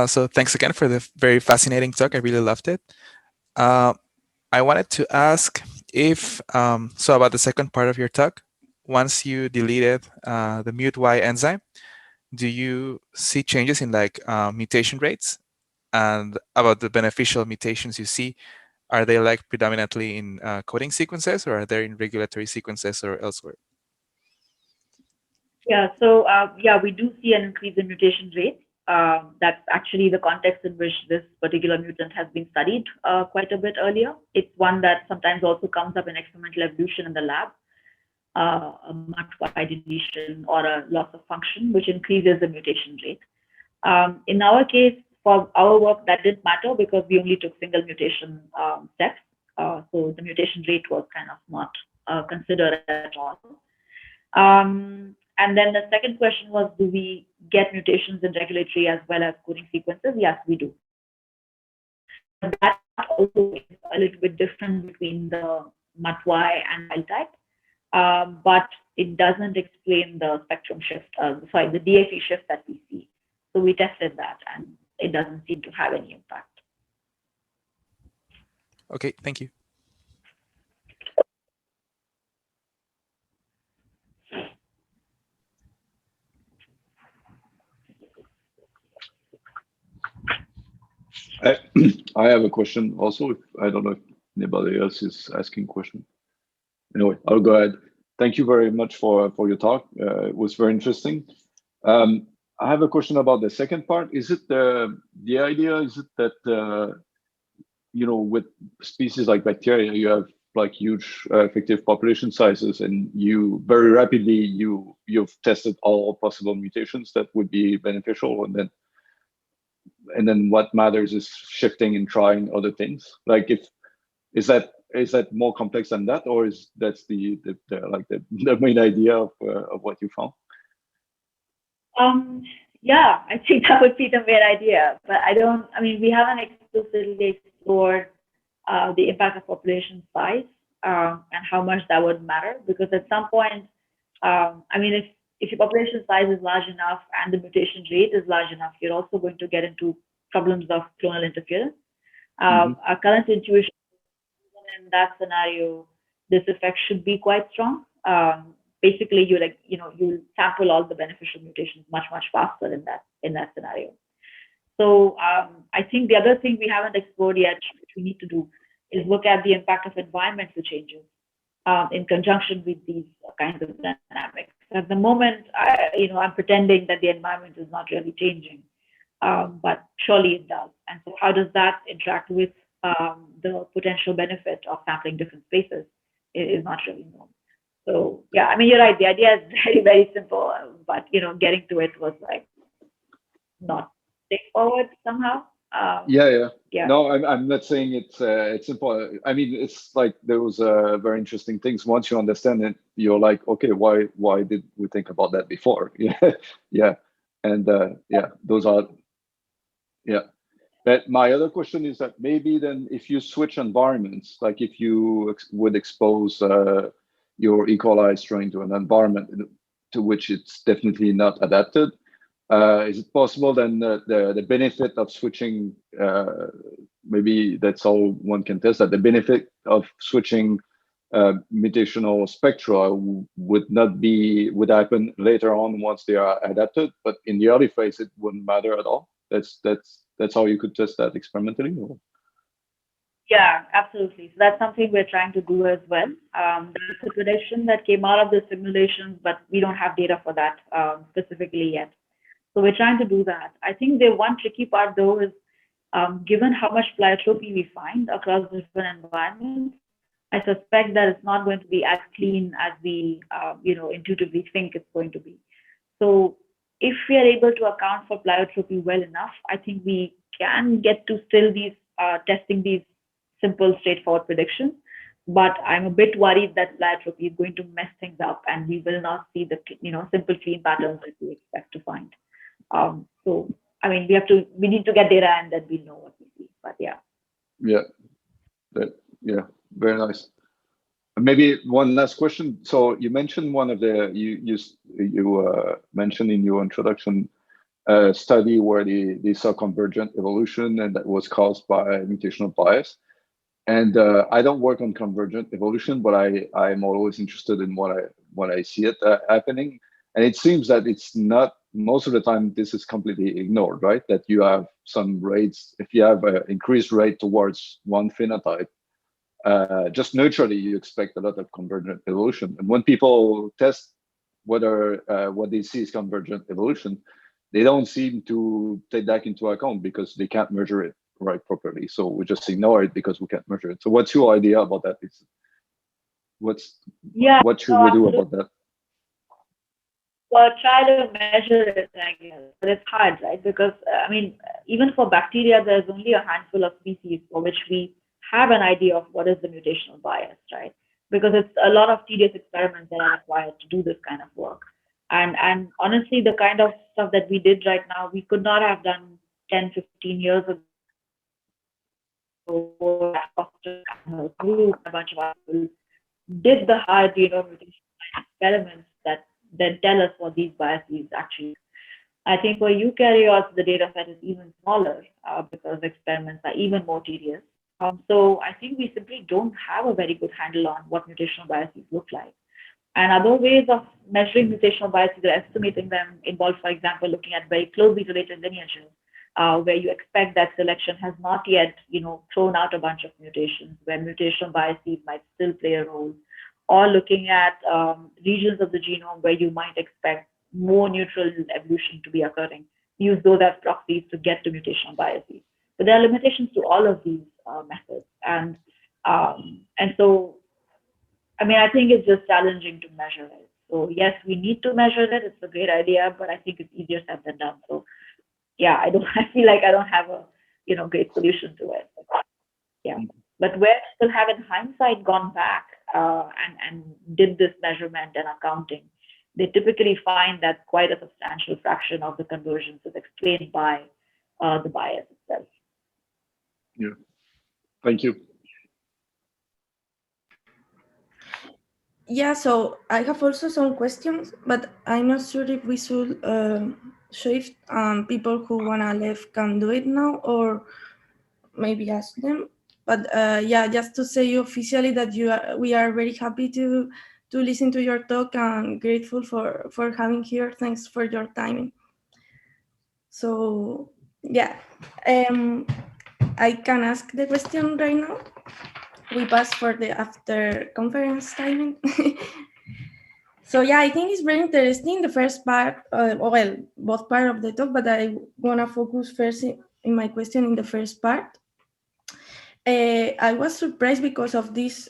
So thanks again for the very fascinating talk. I really loved it. I wanted to ask if, so about the second part of your talk, once you deleted the mute-Y enzyme, do you see changes in like mutation rates? And about the beneficial mutations you see, are they like predominantly in coding sequences, or are they in regulatory sequences or elsewhere? Yeah. So yeah, we do see an increase in mutation rate. That's actually the context in which this particular mutant has been studied quite a bit earlier. It's one that sometimes also comes up in experimental evolution in the lab, a MUT-Y deletion or a loss of function, which increases the mutation rate. In our case, for our work, that didn't matter because we only took single mutation steps. So the mutation rate was kind of not considered at all. And then the second question was, do we get mutations in regulatory as well as coding sequences? Yes, we do. That also is a little bit different between the MUT-Y and wild type, but it doesn't explain the spectrum shift, the DFE shift that we see. So we tested that, and it doesn't seem to have any impact. Okay, thank you. I have a question also. I don't know if anybody else is asking a question. Anyway, I'll go ahead. thank you very much for your talk. It was very interesting. I have a question about the second part. Is it the idea? Is it that with species like bacteria, you have like huge effective population sizes, and you very rapidly you've tested all possible mutations that would be beneficial, and then what matters is shifting and trying other things. Like, is that more complex than that, or is that's the main idea of what you found? Yeah, I think that would be the main idea, but we haven't explicitly explored the impact of population size and how much that would matter, because at some point, if your population size is large enough and the mutation rate is large enough, you're also going to get into problems of clonal interference. Our current intuition in that scenario, this effect should be quite strong. Basically, you sample all the beneficial mutations much faster in that scenario. So I think the other thing we haven't explored yet, which we need to do, is look at the impact of environmental changes in conjunction with these kinds of dynamics. At the moment, I'm pretending that the environment is not really changing, but surely it does. And so how does that interact with the potential benefit of sampling different spaces is not really known. So yeah, you're right. The idea is very, very simple, but getting to it was like not straightforward somehow. Yeah. No, I'm not saying it's simple. It's like those very interesting things. Once you understand it, you're like, okay, why did we think about that before? Yeah, and those are But my other question is that maybe then if you switch environments, like if you would expose your E. coli strain to an environment to which it's definitely not adapted, is it possible then the benefit of switching, maybe that's all one can test, that the benefit of switching mutational spectra would happen later on once they are adapted, but in the early phase it wouldn't matter at all? That's how you could test that experimentally? Or? Yeah, absolutely. So that's something we're trying to do as well. There's a prediction that came out of the simulations, but we don't have data for that specifically yet. So we're trying to do that. I think the one tricky part though is, given how much pleiotropy we find across different environments, I suspect that it's not going to be as clean as we intuitively think it's going to be. So if we are able to account for pleiotropy well enough, I think we can get to still these testing these simple, straightforward predictions. But I'm a bit worried that pleiotropy is going to mess things up, and we will not see the simple, clean patterns that we expect to find. So we need to get data, and then we know what we see. But yeah. Yeah, very nice. Maybe one last question. So you mentioned one of the you mentioned in your introduction study where they saw convergent evolution, and that was caused by mutational bias. And I don't work on convergent evolution, but I'm always interested in what I see it happening. And it seems that it's not, most of the time this is completely ignored, right? That you have some rates, if you have an increased rate towards one phenotype, just naturally you expect a lot of convergent evolution. And when people test whether what they see is convergent evolution, they don't seem to take that into account because they can't measure it right properly. So we just ignore it because we can't measure it. So what's your idea about that? What should we do about that? Well, try to measure it, I guess, but it's hard, right? Because even for bacteria, there's only a handful of species for which we have an idea of what is the mutational bias, right? Because it's a lot of tedious experiments that are required to do this kind of work. And honestly, the kind of stuff that we did right now, we could not have done 10, 15 years ago. A group, a bunch of people did the hard, mutation experiments that then tell us what these biases actually. I think for eukaryotes, the data set is even smaller because experiments are even more tedious. So I think we simply don't have a very good handle on what mutational biases look like. And other ways of measuring mutational biases or estimating them involve, for example, looking at very closely related lineages, where you expect that selection has not yet, thrown out a bunch of mutations, where mutational biases might still play a role. or looking at regions of the genome where you might expect more neutral evolution to be occurring. Use those as proxies to get to mutational biases. But there are limitations to all of these methods, and so I mean, I think it's just challenging to measure it. So yes, we need to measure it. It's a great idea, but I think it's easier said than done. So yeah, I feel like I don't have a great solution to it. Yeah, but where people have in hindsight gone back and did this measurement and accounting, they typically find that quite a substantial fraction of the conversions is explained by the bias itself. Yeah, thank you. Yeah, so I have also some questions, but I'm not sure if we should shift people who wanna leave can do it now, or maybe ask them. But yeah, just to say officially that we are very happy to listen to your talk and grateful for having here. Thanks for your time. So yeah, I can ask the question right now. We pass for the after conference timing. So yeah, I think it's very interesting, the first part, well, both part of the talk, but I want to focus first in my question in the first part. I was surprised because of this,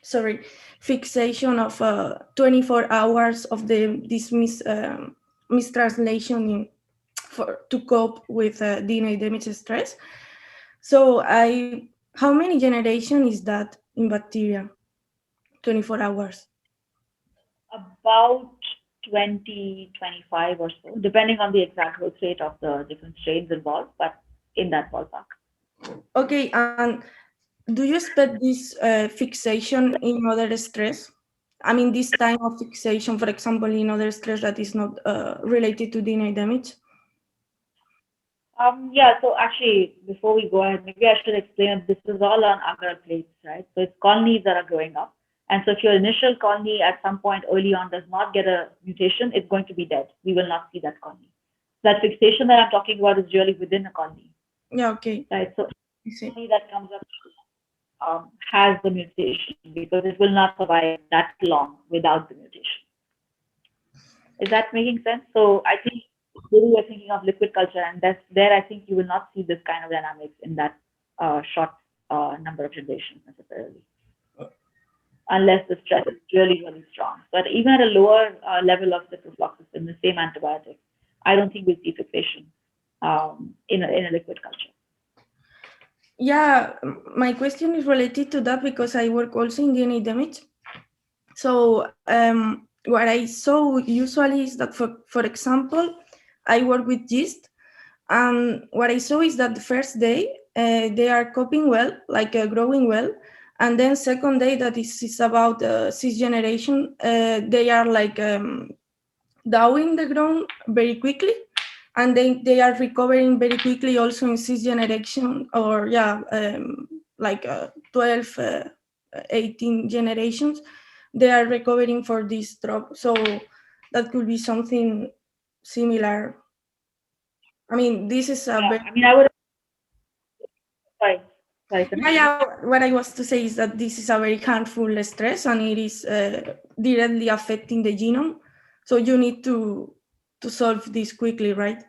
sorry, fixation of 24 hours of this mistranslation to cope with DNA damage stress. So how many generations is that in bacteria? 24 hours. About 20, 25 or so, depending on the exact growth rate of the different strains involved, but in that ballpark. Okay, and do you expect this fixation in other stress? I mean, this time of fixation, for example, in other stress that is not related to DNA damage? Yeah, so actually, before we go ahead, maybe I should explain this is all on agar plates, right? So it's colonies that are growing up. And so if your initial colony at some point early on does not get a mutation, it's going to be dead. We will not see that colony. That fixation that I'm talking about is really within a colony. Yeah, okay. Right, so colony that comes up has the mutation because it will not survive that long without the mutation. Is that making sense? So I think really you're thinking of liquid culture, and there I think you will not see this kind of dynamics in that short number of generations necessarily, unless the stress is really, really strong. But even at a lower level of ciprofloxacin, the same antibiotic, I don't think we'll see fixation in a liquid culture. Yeah, my question is related to that because I work also in DNA damage. So what I saw usually is that, for example, I work with yeast, and what I saw is that the first day they are coping well, like growing well, and then second day that is about sixth generation, they are like dowing the ground very quickly, and they are recovering very quickly also in sixth generation, or like 12, 18 generations, they are recovering for this drop. So that could be something similar. I mean, this is a very... I mean, I would... Sorry. Yeah, what I was to say is that this is a very harmful stress, and it is directly affecting the genome. So you need to solve this quickly, right?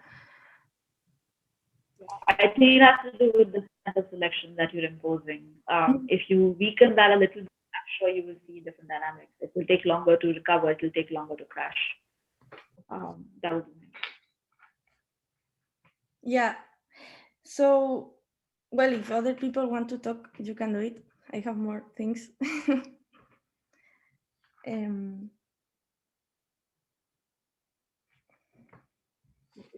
I think it has to do with the standard selection that you're imposing. If you weaken that a little bit, I'm sure you will see different dynamics. It will take longer to recover. It will take longer to crash. That would be... Yeah. So, well, if other people want to talk, you can do it. I have more things.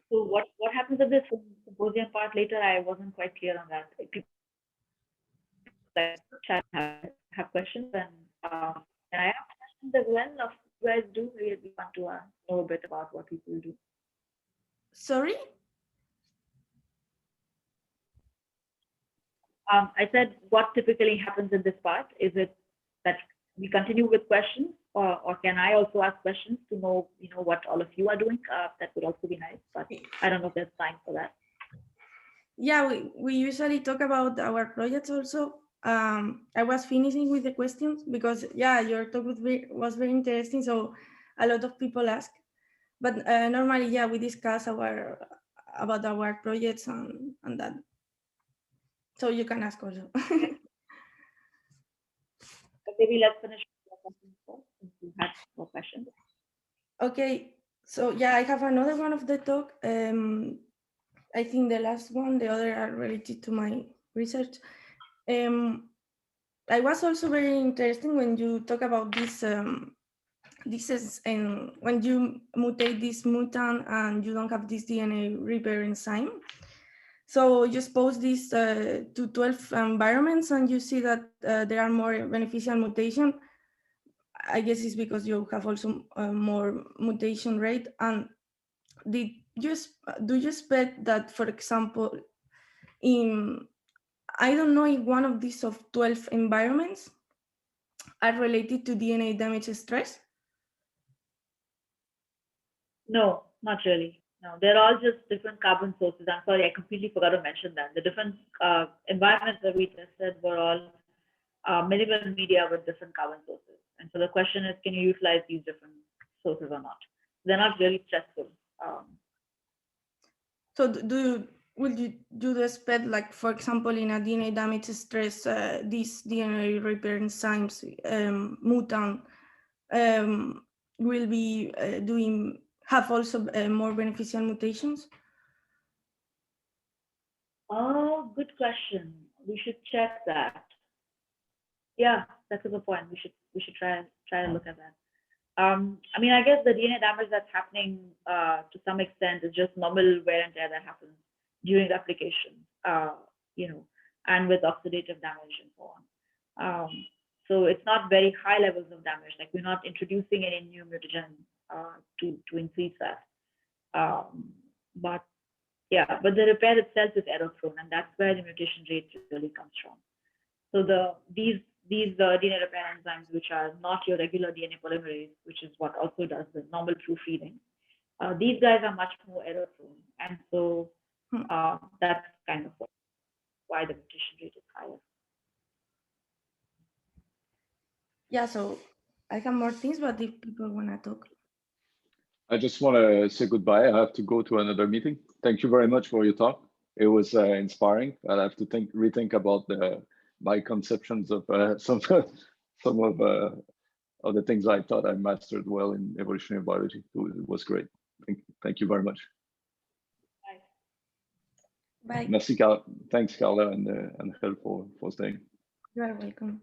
So what happens at this symposium part later? I wasn't quite clear on that. If people have questions, and I have questions as well of you guys do. Maybe we want to know a bit about what people do. Sorry? I said what typically happens in this part. Is it that we continue with questions, or can I also ask questions to know, what all of you are doing? That would also be nice, but I don't know if there's time for that. Yeah, we usually talk about our projects also, I was finishing with the questions because yeah, your talk was very interesting. So a lot of people ask, but normally, yeah, we discuss about our projects and that. So you can ask also. Maybe let's finish with your questions first, since you had more questions. Okay, so yeah, I have another one of the talk. I think the last one, the other are related to my research. I was also very interested when you talk about this. This is when you mutate this mutant and you don't have this DNA repair enzyme. So you expose this to 12 environments and you see that there are more beneficial mutation. I guess it's because you have also more mutation rate. And do you expect that, for example, in, I don't know if one of these of 12 environments are related to DNA damage stress? No, not really. No, they're all just different carbon sources. I'm sorry, I completely forgot to mention that. The different environments that we tested were all minimal media with different carbon sources. And so the question is, can you utilize these different sources or not? They're not really stressful. So would you expect, like, for example, in a DNA damage stress, these DNA repair enzymes mutant will be have also more beneficial mutations? Oh, good question. We should check that. Yeah, that's a good point. We should try to look at that. I mean, I guess the DNA damage that's happening to some extent is just normal wear and tear that happens during replication, you know, and with oxidative damage and so on. So it's not very high levels of damage. Like, we're not introducing any new mutagen to increase that. But yeah, but the repair itself is error prone, and that's where the mutation rate really comes from. So these DNA repair enzymes, which are not your regular DNA polymerase, which is what also does the normal proofreading, these guys are much more error prone, and so that's kind of why the mutation rate is higher. Yeah, so I have more things, but if people want to talk. I just want to say goodbye. I have to go to another meeting. Thank you very much for your talk. It was inspiring. I'll have to rethink about my conceptions of some of the things I thought I mastered well in evolutionary biology. It was great. Thank you very much. Bye. Merci, Thanks, Carla and Hel for staying. You are welcome.